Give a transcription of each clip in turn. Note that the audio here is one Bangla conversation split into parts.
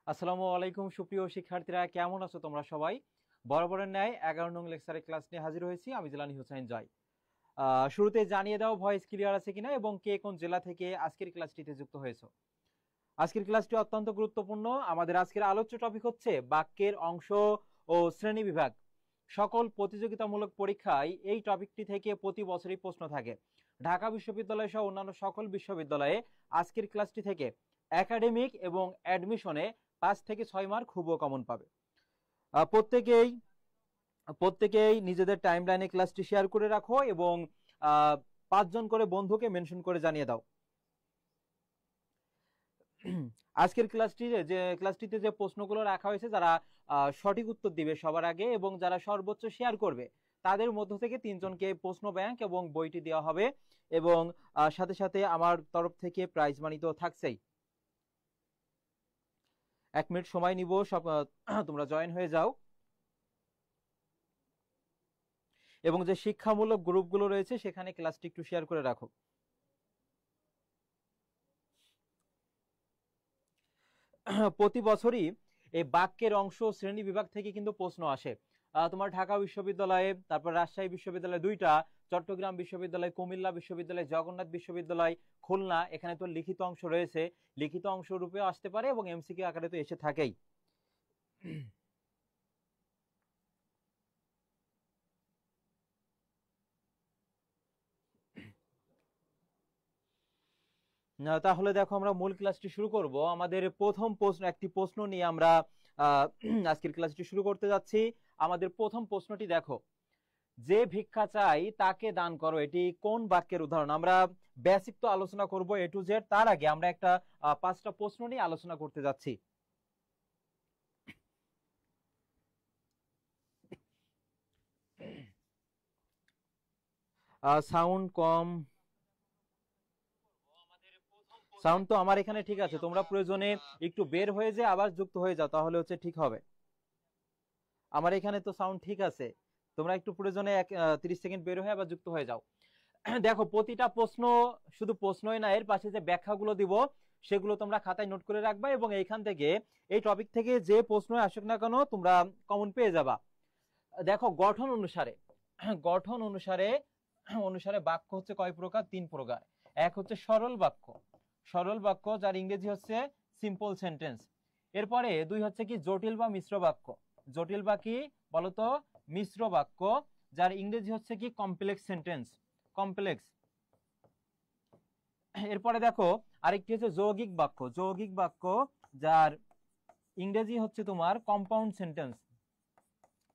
আসসালামু আলাইকুম সুপ্রিয় শিক্ষার্থীরা, কেমন আছো তোমরা সবাই? বরাবরের ন্যায় 11 নং লেকচারের ক্লাস নিয়ে হাজির হয়েছি। আমি জিলানী হোসেন জয়। শুরুতে জানিয়ে দাও ভয়েস ক্লিয়ার আছে কিনা এবং কে কোন জেলা থেকে আজকের ক্লাসটিতে যুক্ত হয়েছো। আজকের ক্লাসটি অত্যন্ত গুরুত্বপূর্ণ। আমাদের আজকের আলোচ্য টপিক হচ্ছে বাক্যের অংশ ও শ্রেণী বিভাগ। সকল প্রতিযোগিতামূলক পরীক্ষায় এই টপিকটি থেকে প্রতি বছরই প্রশ্ন থাকে। ঢাকা বিশ্ববিদ্যালয় সহ অন্যান্য সকল বিশ্ববিদ্যালয়ে আজকের ক্লাসটি থেকে একাডেমিক এবং অ্যাডমিশনে 5 থেকে 6 মার্ক খুবই কমন পাবে। প্রত্যেকেই নিজেদের টাইমলাইনে ক্লাসটি শেয়ার করে রাখো এবং 5 জন করে বন্ধুকে মেনশন করে জানিয়ে দাও। আজকের ক্লাসটিতে যে প্রশ্নগুলো রাখা হয়েছে, যারা সঠিক উত্তর দিবে সবার আগে এবং যারা সর্বোচ্চ শেয়ার করবে তাদের মধ্য থেকে 3 জনকে প্রশ্ন ব্যাংক এবং বইটি দেওয়া হবে এবং সাথে সাথে আমার তরফ থেকে প্রাইজ মানি তো থাকছেই। 1 মিনিট সময় নিব, সব তোমরা জয়েন হয়ে যাও এবং যে শিক্ষামূলক গ্রুপগুলো রয়েছে সেখানে ক্লাসটি একটু শেয়ার করে রাখো। প্রতি বছরই এই বাক্যের অংশ শ্রেণী বিভাগ থেকে কিন্তু প্রশ্ন আসে। তোমার ঢাকা বিশ্ববিদ্যালয়ে, তারপর রাজশাহী বিশ্ববিদ্যালয় 2টা, চট্টগ্রাম বিশ্ববিদ্যালয়, কুমিল্লা বিশ্ববিদ্যালয়, জগন্নাথ বিশ্ববিদ্যালয়, খুলনা, এখানে তো লিখিত অংশ রয়েছে। লিখিত অংশ রূপেও আসতে পারে এবং এমসিকিউ আকারে তো এসে থাকেই। তাহলে দেখো, আমরা মূল ক্লাসটি শুরু করব। আমাদের প্রথম একটি প্রশ্ন নিয়ে আমরা আজকের ক্লাসটি শুরু করতে যাচ্ছি। আমাদের প্রথম প্রশ্নটি দেখো, যে ভিক্ষা চাই তাকে দান করো, এটি কোন বাক্যের উদাহরণ? আমরা বেসিক তো আলোচনা করব A to Z, তার আগে আমরা একটা 5টা প্রশ্ন নিয়ে আলোচনা করতে যাচ্ছি। সাউন্ড কম, সাউন্ড তো আমার এখানে ঠিক আছে। তোমরা প্রয়োজনে একটু বের হয়ে যে আবার যুক্ত হয়ে যাও, তাহলে হচ্ছে ঠিক হবে। আমার এখানে তো সাউন্ড ঠিক আছে, তোমরা একটু প্রয়োজনে 30 সেকেন্ড বের হয়ে আবার যুক্ত হয়ে যাও। দেখো, প্রতিটা প্রশ্ন শুধু প্রশ্নই না, এর পাশে যে ব্যাখ্যাগুলো দিব সেগুলো তোমরা খাতায় নোট করে রাখবা এবং এইখান থেকে, এই টপিক থেকে যে প্রশ্ন আসুক না কেন তোমরা কমন পেয়ে যাবা। দেখো, গঠন অনুসারে বাক্য হচ্ছে কয় প্রকার? 3 প্রকার। এক হচ্ছে সরল বাক্য, যার ইংরেজি হচ্ছে সিম্পল সেন্টেন্স। এরপরে 2 হচ্ছে কি জটিল বা মিশ্র বাক্য। জটিল বা কি বলতো? মিশ্র বাক্য, যার ইংরেজি হচ্ছে কি কমপ্লেক্স সেন্টেন্স, কমপ্লেক্স। এরপরে দেখো, আরেকটি হচ্ছে যৌগিক বাক্য, যার ইংরেজি হচ্ছে তোমার কম্পাউন্ড সেন্টেন্স।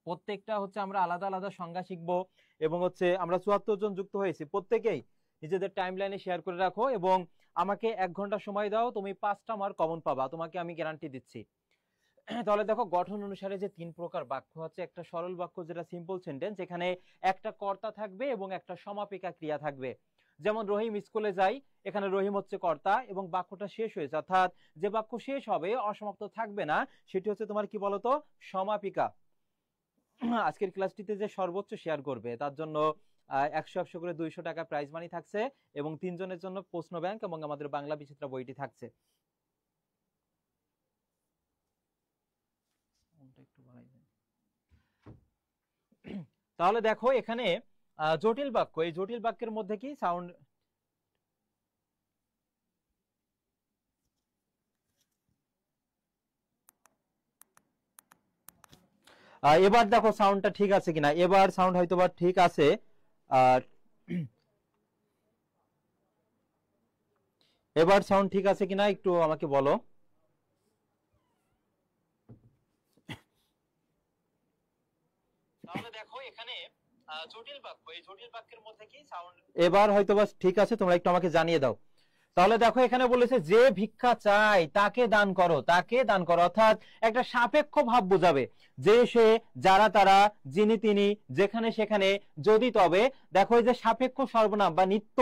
প্রত্যেকটা হচ্ছে আমরা আলাদা আলাদা সংজ্ঞা শিখবো এবং হচ্ছে আমরা 74 জন যুক্ত হয়েছি। প্রত্যেকেই নিজেদের টাইমলাইনে শেয়ার করে রাখো এবং আমাকে 1 ঘন্টা সময় দাও, তুমি 5টা মার্ক কমন পাবা, তোমাকে আমি গ্যারান্টি দিচ্ছি। তাহলে দেখো, গঠন অনুসারে যে 3 প্রকার বাক্য আছে, একটা সরল বাক্য যেটা সিম্পল সেন্টেন্স, এখানে একটা কর্তা থাকবে এবং একটা সমাপিকা ক্রিয়া থাকবে। যেমন রহিম স্কুলে যায়, এখানে রহিম হচ্ছে কর্তা এবং বাক্যটা শেষ হয়েছে, অর্থাৎ যে বাক্য শেষ হবে, অসমাপ্ত থাকবে না, সেটি হচ্ছে তোমার কি বলতো? সমাপিকা। আজকের ক্লাসটিতে যে সর্বোচ্চ শেয়ার করবে তার জন্য 100 করে 200 টাকা প্রাইজ মানি থাকছে এবং 3 জনের জন্য প্রশ্ন ব্যাংক এবং আমাদের বাংলা বিচিত্রা বইটি থাকছে। তাহলে দেখো, এখানে জটিল বাক্য, এই জটিল বাক্যের মধ্যে কি সাউন্ড, এবার দেখো সাউন্ডটা ঠিক আছে কিনা। এবার সাউন্ড হয়তো বা ঠিক আছে। এবার সাউন্ড ঠিক আছে কিনা একটু আমাকে বলো। তাহলে দেখো, এখানে জটিল বাক্য, এই জটিল বাক্যের মধ্যে কি সাউন্ড, এবার হয়তো বা ঠিক আছে, তোমরা একটু আমাকে জানিয়ে দাও। তাহলে দেখো, এখানে বলেছে যে ভিক্ষা চাই তাকে দান করো, অর্থাৎ একটা সাপেক্ষ ভাব বোঝাবে, যে সে, যারা তারা, যিনি তিনি, যেখানে সেখানে, যদি তবে। দেখো, এই যে সাপেক্ষ সর্বনাম বা নিত্য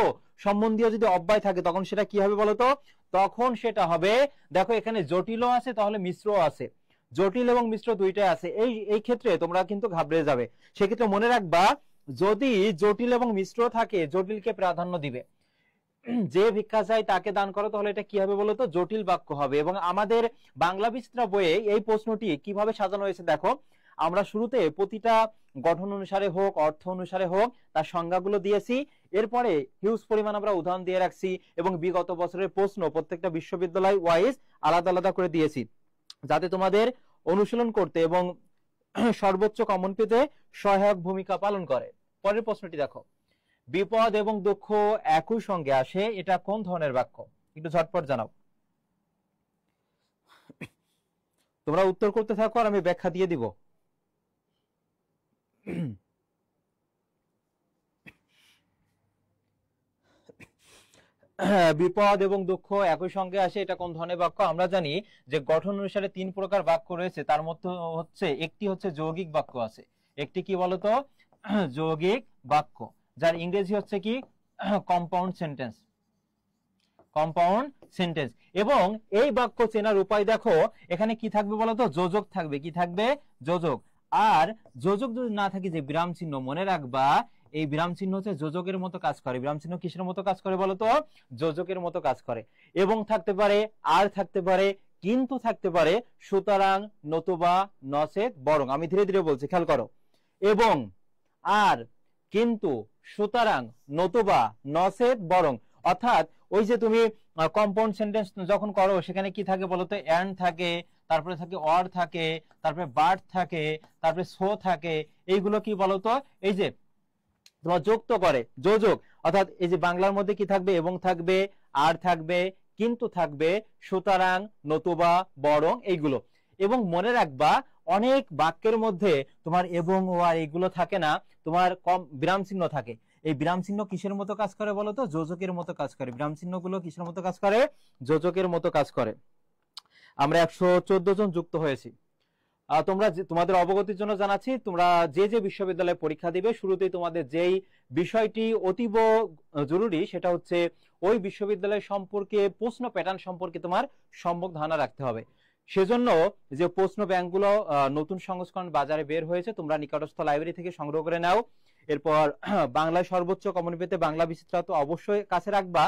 সম্বন্ধীয় যদি অব্যয় থাকে তখন সেটা কি হবে বলতো? তখন সেটা হবে, দেখো এখানে জটিলও আছে, তাহলে মিশ্রও আছে, জটিল এবং মিশ্র দুইটাই আছে। এই ক্ষেত্রে তোমরা কিন্তু ঘাবড়ে যাবে। সেক্ষেত্রে মনে রাখবা, যদি জটিল এবং মিশ্র থাকে জটিলকে প্রাধান্য দিবে। যে ভিক্ষা চাই তাকে দান করো, তাহলে এটা কি হবে বলতো? জটিল বাক্য হবে। এবং আমাদের বাংলা বিচিত্রা বইয়ে এই প্রশ্নটি কিভাবে সাজানো হয়েছে দেখো, আমরা শুরুতে প্রতিটা গঠন অনুসারে হোক, অর্থ অনুসারে হোক, তার সংজ্ঞাগুলো দিয়েছি। এরপরে হিউজ পরিমাণ আমরা উদাহরণ দিয়ে রাখছি এবং বিগত বছরের প্রশ্ন প্রত্যেকটা বিশ্ববিদ্যালয় ওয়াইজ আলাদা আলাদা করে দিয়েছি, যাতে তোমাদের অনুশীলন করতে এবং সর্বোচ্চ কমন পেতে সহায়ক ভূমিকা পালন করে। পরের প্রশ্নটি দেখো, বিপদ এবং দুঃখ একই সঙ্গে আসে, এটা কোন ধরনের বাক্য? একটু ঝটপট জানাও। তোমরা উত্তর করতে থাকো আর আমি ব্যাখ্যা দিয়ে দিব। বিপদ এবং দুঃখ একই সঙ্গে আসে, এটা কোন ধরনের বাক্য? আমরা জানি যে গঠন অনুসারে 3 প্রকার বাক্য রয়েছে, তার মধ্যে হচ্ছে একটি হচ্ছে যৌগিক বাক্য আছে। একটি কি বলতো? যৌগিক বাক্য, যার ইংরেজি হচ্ছে কি? Compound sentence. Compound sentence. এবং এই বাক্য চেনার উপায় দেখো, এখানে কি থাকবে বলতো? যোজক থাকবে। কি থাকবে? যোজক। আর যোজক যদি না থাকে, যে বিরাম চিহ্ন, মনে রাখবা এই বিরাম চিহ্ন হচ্ছে যোজকের মতো কাজ করে। বিরাম চিহ্ন কিসের মতো কাজ করে বলতো? যোজকের মতো কাজ করে। এবং থাকতে পারে, আর থাকতে পারে, কিন্তু থাকতে পারে, সুতরাং, নতুবা, নচেত, বরং। আমি ধীরে ধীরে বলছি, খেয়াল করো। এবং, আর, কিন্তু, সুতরাং, নতুবা, নচেত, বরং। অর্থাৎ ওই যে তুমি কম্পাউন্ড সেন্টেন্স যখন করো, সেখানে কি থাকে বলতো? এন্ড থাকে, তারপরে থাকে অর থাকে, তারপরে বাট থাকে, তারপরে সো থাকে। এইগুলো কি বলতো? এই যে তোমার যুক্ত করে, যোজক। অর্থাৎ এই যে বাংলার মধ্যে কি থাকবে? এবং থাকবে, আর থাকবে, কিন্তু থাকবে, সুতরাং, নতুবা, বরং, এইগুলো। এবং মনে রাখবা, অনেক বাক্যের মধ্যে তোমার এবং ও আর এইগুলো থাকে না, তোমার কম বিরাম চিহ্ন থাকে। এই বিরাম চিহ্ন কিসের মতো কাজ করে বলতো? যোজকের মতো কাজ করে। বিরাম চিহ্ন গুলো কিসের মতো কাজ করে? যোজকের মতো কাজ করে। আমরা 114 জন যুক্ত হয়েছি। তোমরা তোমাদের অবগতির জন্য জানাচ্ছি, তোমরা যে যে বিশ্ববিদ্যালয়ে পরীক্ষা দিবে, শুরুতেই তোমাদের যেই বিষয়টি অতীব জরুরি, সেটা হচ্ছে ওই বিশ্ববিদ্যালয় সম্পর্কে প্রশ্ন প্যাটার্ন সম্পর্কে তোমার সম্যক ধারণা রাখতে হবে। সেজন্য যে প্রশ্ন ব্যাংকগুলো নতুন সংস্করণ বাজারে বের হয়েছে, তোমরা নিকটস্থ লাইব্রেরি থেকে সংগ্রহ করে নাও। এরপর বাংলায় সর্বোচ্চ কমন পেতে বাংলা বিচিত্রা তো অবশ্যই কাছে রাখবা।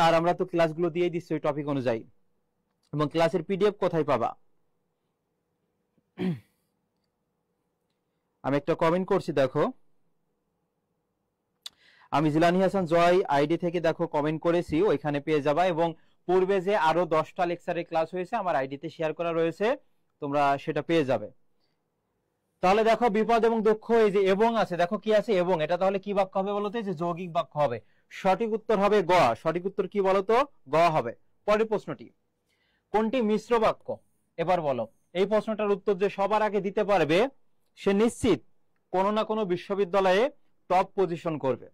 আর আমরা তো ক্লাসগুলো দিয়ে দিচ্ছি ওই টপিক অনুযায়ী। এবং ক্লাসের পিডিএফ কোথায় পাবা? আমি একটা কমেন্ট করছি, দেখো। আমি জিলানি হাসান জয় আইডি থেকে দেখো কমেন্ট করেছি, ওইখানে পেয়ে যাবা। এবং পূর্বে যে আরো 10টা লেকচারের ক্লাস হয়েছে আমার আইডিতে শেয়ার করা রয়েছে, তোমরা সেটা পেয়ে যাবে। তাহলে দেখো, বিপদ এবং দুঃখ, এই যে এবং আছে, দেখো কি আছে? এবং। এটা তাহলে কি বাক্য হবে বলতো? যে যৌগিক বাক্য হবে। সঠিক উত্তর হবে গ। সঠিক উত্তর কি বলতো? গ হবে। পরের প্রশ্নটি, কোনটি মিশ্র বাক্য? এবার বলো। এই প্রশ্নটার উত্তর যে সবার আগে দিতে পারবে, সে নিশ্চিত কোনো না কোনো বিশ্ববিদ্যালয়ে টপ পজিশন করবে।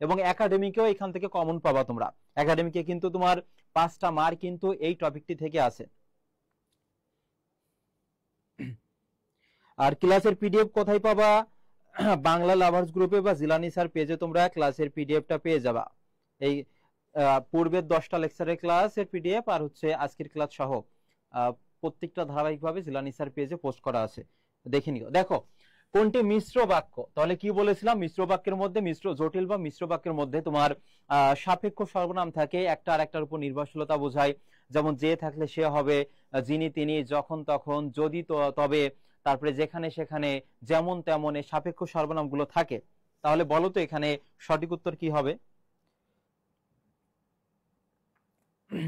এবং একাডেমিকেও এখান থেকে কমন পাবা তোমরা। একাডেমিকে কিন্তু তোমার 5টা মার্ক কিন্তু এই টপিকটি থেকে আছে। আর ক্লাসের পিডিএফ কোথায় পাবা? বাংলা লাভার্স গ্রুপে বা জিলানি স্যার পেজে তোমরা ক্লাসের পিডিএফটা পেয়ে যাবা। এই পূর্বের 10টা লেকচারের ক্লাসের পিডিএফ আর হচ্ছে আজকের ক্লাস সহ প্রত্যেকটা ধারাবাহিকভাবে জিলানি স্যার পেজে পোস্ট করা আছে, দেখে নিও। দেখো, কোনটি মিশ্র বাক্য? তাহলে কি বলেছিলাম? মিশ্র বাক্যের মধ্যে, মিশ্র জটিল বা মিশ্র বাক্যের মধ্যে তোমার সাপেক্ষ সর্বনাম থাকে, একটা আর একটার উপর নির্ভরশীলতা বোঝায়। যেমন যে থাকলে সে হবে, যিনি তিনি, যখন তখন, যদি তবে, তারপরে যেখানে সেখানে, যেমন তেমন, এই সাপেক্ষ সর্বনাম গুলো থাকে। তাহলে বলো তো এখানে সঠিক উত্তর কি হবে?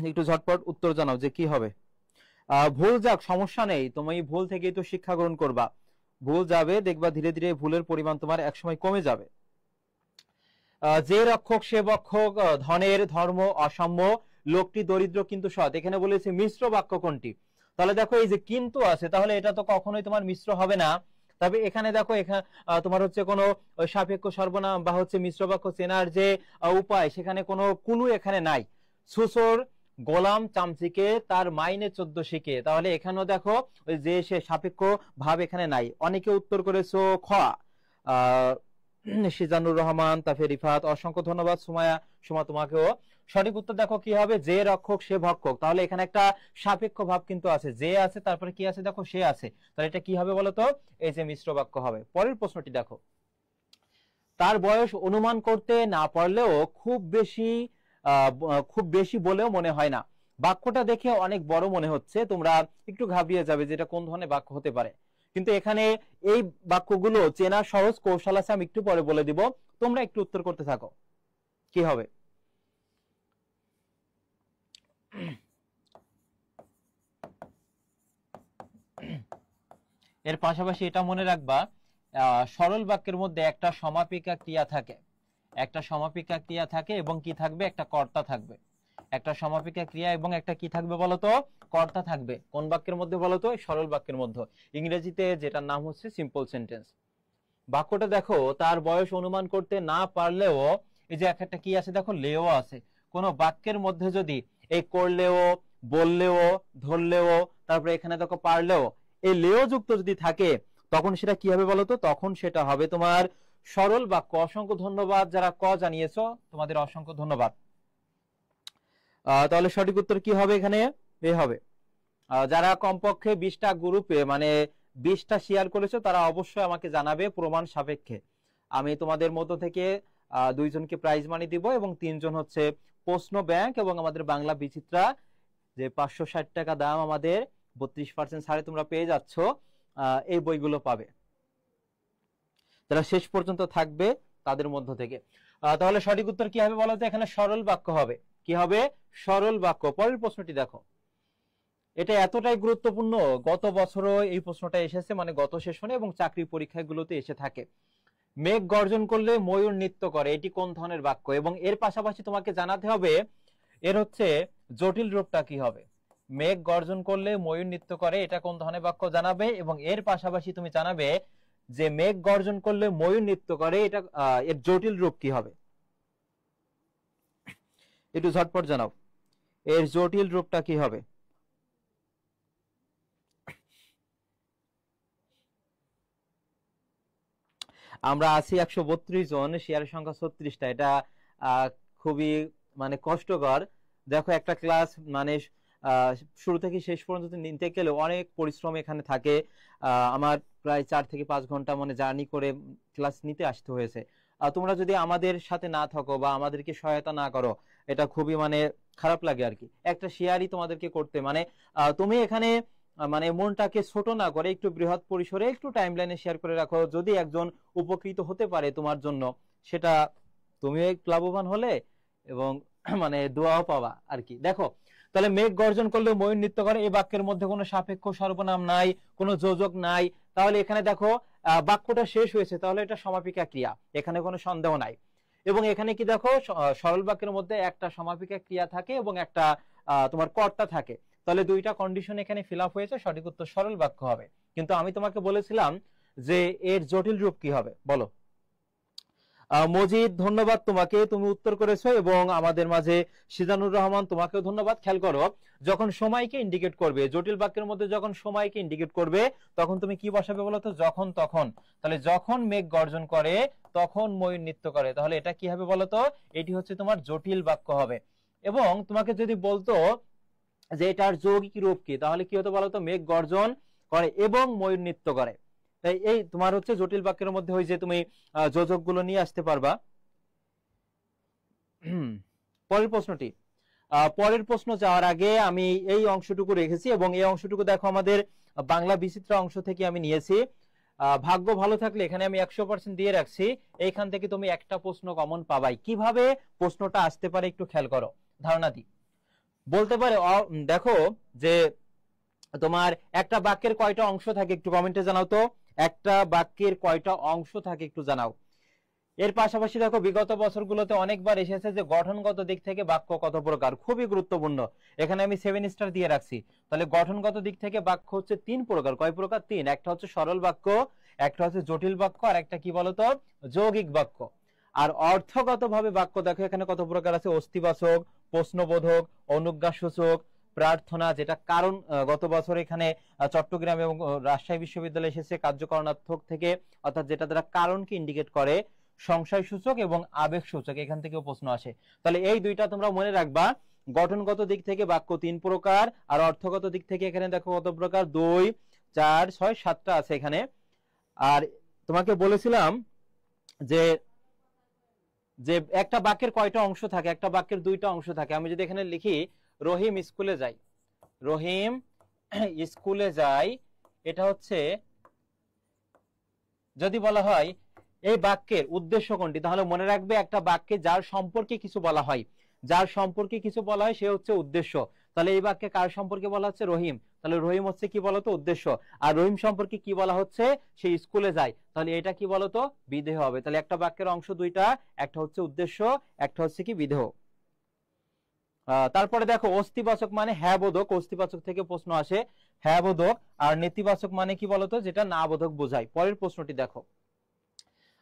একটু ঝটপট উত্তর জানাও যে কি হবে। ভুল যাক, সমস্যা নেই, তুমি ভুল থেকেই তো শিক্ষা গ্রহণ করবা। ভুল যাবে, দেখবা ধীরে ধীরে ভুলের পরিমাণ তোমার একসময় কমে যাবে। যে রক্ষক সে বক্ষক, ধনের ধর্ম অসাম্য, লোকটি দরিদ্র কিন্তু সৎ। এখানে বলেছে মিশ্র বাক্য কোনটি? তাহলে দেখো, এই যে কিন্তু আছে, তাহলে এটা তো কখনোই তোমার মিশ্র হবে না। তবে এখানে দেখো, এখানে তোমার হচ্ছে কোনো সাপেক্ষ সর্বনাম বা হচ্ছে মিশ্র বাক্য চেনার যে উপায়, সেখানে কোনো কুলু এখানে নাই। সুসর গোলাম চামচিকে তার মাইনে 14 শিখে। তাহলে এখানেও দেখো ওই যে সে সাপেক্ষ ভাব এখানে নাই। অনেকে উত্তর করেছো খ। সিজানুর রহমান, তারপরে রিফাত, অসংখ্য ধন্যবাদ। সুমা তোমাকেও। সঠিক উত্তর দেখো কি হবে? যে রক্ষক সে ভক্ষক। তাহলে এখানে একটা সাপেক্ষ ভাব কিন্তু আছে, যে আছে, তারপরে কি আছে দেখো? সে আছে। তাহলে এটা কি হবে বলতো? এই যে মিশ্র বাক্য হবে। পরের প্রশ্নটি দেখো, তার বয়স অনুমান করতে না পারলেও খুব বেশি খুব বেশি বলেও মনে হয় না। বাক্যটা দেখে অনেক বড় মনে হচ্ছে, তোমরা একটু ঘাবড়িয়ে যাবে যে এটা কোন ধরনের বাক্য হতে পারে। কিন্তু এখানে এই বাক্যগুলো চেনা সহজ কৌশল আছে, আমি একটু পরে বলে দিব, তোমরা একটু উত্তর করতে থাকো কি হবে। এর পাশাপাশি এটা মনে রাখবা, সরল বাক্যের মধ্যে একটা সমাপিকা ক্রিয়া থাকে, একটা সমাপিকা ক্রিয়া থাকে এবং কি থাকবে, একটা কর্তা থাকবে। একটা সমাপিকা ক্রিয়া এবং একটা কি থাকবে বলতো, কর্তা থাকবে। কোন বাক্যের মধ্যে বলতো, সরল বাক্যের মধ্যে, ইংরেজিতে যেটার নাম হচ্ছে সিম্পল সেন্টেন্স। বাক্যটা দেখো, তার বয়স অনুমান করতে না পারলেও, এই যে একটা কি আছে দেখো, লেও আছে। কোন বাক্যের মধ্যে যদি এই করলেও, বললেও, ধরলেও, তারপরে এখানে দেখো পারলেও, এই লেও যুক্ত যদি থাকে, তখন সেটা কি হবে বলতো, তখন সেটা হবে তোমার সরল বাক্য। অসংখ্য ধন্যবাদ যারা ক জানিয়েছো, তোমাদের অসংখ্য ধন্যবাদ। তাহলে সঠিক উত্তর কি হবে এখানে, এ হবে। যারা কমপক্ষে 20টা গ্রুপে মানে 20টা শেয়ার করেছো, তারা অবশ্যই আমাকে জানাবে প্রমাণ সাপেক্ষে। আমি তোমাদের মধ্য থেকে 2 জনকে প্রাইজ মানি দিব এবং 3 জন হচ্ছে প্রশ্ন ব্যাংক এবং আমাদের বাংলা বিচিত্রা, যে 560 টাকা দাম, আমাদের 32% ছাড়ে তোমরা পেয়ে যাচ্ছ, এই বইগুলো পাবে যারা শেষ পর্যন্ত থাকবে তাদের মধ্য থেকে। তাহলে সঠিক উত্তর কি হবে বলো তো, এখানে সরল বাক্য হবে। কি হবে, সরল বাক্য। পরের প্রশ্নটি দেখো, এটা এতটাই গুরুত্বপূর্ণ, গত বছরও এই প্রশ্নটা এসেছে, মানে গত সেশনে এবং চাকরি পরীক্ষাগুলোতে এসে থাকে। মেঘ গর্জন করলে ময়ূর নৃত্য করে, এটি কোন ধরনের বাক্য? এবং এর পাশাপাশি তোমাকে জানাতে হবে এর হচ্ছে জটিল রূপটা কি হবে। মেঘ গর্জন করলে ময়ূর নৃত্য করে, এটা কোন ধরনের বাক্য জানাবে, এবং এর পাশাপাশি তুমি জানাবে যে মেঘ গর্জন করলে ময়ূর নৃত্য করে, এটা এর জটিল রূপ কি হবে, একটু ঝটপট জানাও, এর জটিল রূপটা কি হবে। আমরা আছি 132 জন, শেয়ারের সংখ্যা 36টা, এটা খুবই মানে কষ্টকর। দেখো একটা ক্লাস মানে শুরু থেকে শেষ পর্যন্ত নিতে গেলে অনেক পরিশ্রম এখানে থাকে। আমার প্রায় 4 থেকে 5 ঘন্টা মানে জার্নি করে ক্লাস নিতে আসতে হয়েছে। তোমরা যদি আমাদের সাথে না থাকো বা আমাদেরকে সহায়তা না করো, এটা খুবই মানে খারাপ লাগে আর কি। একটা শেয়ারই তোমাদেরকে করতে মানে তুমি এখানে মানে মনটাকে ছোট না করে একটু বৃহৎ পরিসরে একটু টাইমলাইনে শেয়ার করে রাখো, যদি একজন উপকৃত হতে পারে তোমার জন্য, সেটা তুমিও একটু লাভবান হলে এবং মানে দোয়াও পাবা আর কি। দেখো তাহলে মেঘ গর্জন করলে ময়ূর নৃত্য করে, এই বাক্যের মধ্যে কোনো সাপেক্ষ সর্বনাম নাই, কোনো যোজক নাই। তাহলে এখানে দেখো বাক্যটা শেষ হয়েছে, তাহলে এটা সমাপিকা ক্রিয়া, এখানে কোনো সন্দেহ নাই। এবং এখানে কি দেখো, সরল বাক্যের মধ্যে একটা সমাপিকা ক্রিয়া থাকে এবং একটা তোমার কর্তা থাকে। তাহলে দুইটা কন্ডিশন এখানে ফিল আপ হয়েছে, সঠিক উত্তর সরল বাক্য হবে। কিন্তু আমি তোমাকে বলেছিলাম যে এর জটিল রূপ কি হবে বলো। মজিদ ধন্যবাদ তোমাকে, তুমি উত্তর করেছো। এবং আমাদের মাঝে সিজানুর রহমান, তোমাকেও ধন্যবাদ। খেয়াল করো, যখন সময়কে ইন্ডিকেট করবে, জটিল বাক্যের মধ্যে যখন সময়কে ইন্ডিকেট করবে, তখন তুমি কি বসাবে বলো তো, যখন তখন। তাহলে যখন মেঘ গর্জন করে তখন ময়ূর নৃত্য করে, তাহলে এটা কি হবে বলো তো, এটি হচ্ছে তোমার জটিল বাক্য হবে। এবং তোমাকে যদি বলতো যে এটার যৌগিক রূপ কি, তাহলে কি হতো বলতো, মেঘ গর্জন করে এবং ময়ূর নৃত্য করে। এই তোমার হচ্ছে জটিল বাক্যের মধ্যে ওই যে তুমি যোজক গুলো নিয়ে আসতে পারবা। পরের প্রশ্নটি, পরের প্রশ্ন যাওয়ার আগে আমি এই অংশটুকু রেখেছি এবং এই অংশটুকু দেখো আমাদের বাংলা বিচিত্রা অংশ থেকে আমি নিয়েছি। ভাগ্য ভালো থাকলে এখানে আমি 100% দিয়ে রাখছি, এইখান থেকে তুমি একটা প্রশ্ন কমন পাবাই। কিভাবে প্রশ্নটা আসতে পারে একটু খেয়াল করো, ধারণা দিই। বলতে পারে দেখো যে তোমার একটা বাক্যের কয়টা অংশ থাকে, একটু কমেন্টে জানাও তো, একটা বাক্যের কয়টা অংশ থাকে একটু জানাও। এর পাশাপাশি দেখো বিগত বছরগুলোতে অনেকবার এসেছে যে গঠনগত দিক থেকে বাক্য কত প্রকার, খুবই গুরুত্বপূর্ণ। এখানে আমি 7 স্টার দিয়ে রাখছি। তাহলে গঠনগত দিক থেকে বাক্য হচ্ছে 3 প্রকার। কয় প্রকার? 3। একটা হচ্ছে সরল বাক্য, একটা হচ্ছে জটিল বাক্য, আর একটা কি বলতো, যৌগিক বাক্য। আর অর্থগতভাবে বাক্য দেখো এখানে কত প্রকার আছে, অস্তিবাচক, প্রশ্নবোধক, অনুজ্ঞাসূচক, প্রার্থনা, যেটা কারণ গত বছর এখানে চট্টগ্রাম এবং রাজশাহী বিশ্ববিদ্যালয়ে এসেছে কার্যকরণার্থক থেকে, অর্থাৎ যেটা দ্বারা কারণকে ইন্ডিকেট করে, সংশয় সূচক এবং আবেগ সূচক, এখান থেকেও প্রশ্ন আসে। তাহলে এই দুইটা তোমরা মনে রাখবা। গঠনগত দিক থেকে বাক্য 3 প্রকার, আর অর্থগত দিক থেকে এখানে দেখো কত প্রকার, 2, 4, 6, 7টা আছে এখানে। আর তোমাকে বলেছিলাম যে যে একটা বাক্যের কয়টা অংশ থাকে, একটা বাক্যের দুইটা অংশ থাকে। আমি যদি এখানে লিখি রহিম স্কুলে যায়, রহিম স্কুলে যায়, এটা হচ্ছে যদি বলা হয় এই বাক্যের উদ্দেশ্য কোনটি, তাহলে মনে রাখবে একটা বাক্যে যার সম্পর্কে কিছু বলা হয়, যার সম্পর্কে কিছু বলা হয় সে হচ্ছে উদ্দেশ্য। তাহলে এই বাক্যে কার সম্পর্কে বলা হচ্ছে? রহিম। তাহলে রহিম হচ্ছে কি বলতো? উদ্দেশ্য। আর রহিম সম্পর্কে কি বলা হচ্ছে? সে স্কুলে যায়, তাহলে এটা কি বলতো? বিধেয় হবে। তাহলে একটা বাক্যের অংশ দুইটা, একটা হচ্ছে উদ্দেশ্য, একটা হচ্ছে কি বিধেয়। তারপরে দেখো অস্তিবাচক মানে হ্যাঁ বোধক, অস্তিবাচক থেকে প্রশ্ন আসে হ্যাঁ বোধক। আর নেতিবাচক মানে কি বলতো? যেটা না বোধক বোঝায়। পরের প্রশ্নটি দেখো,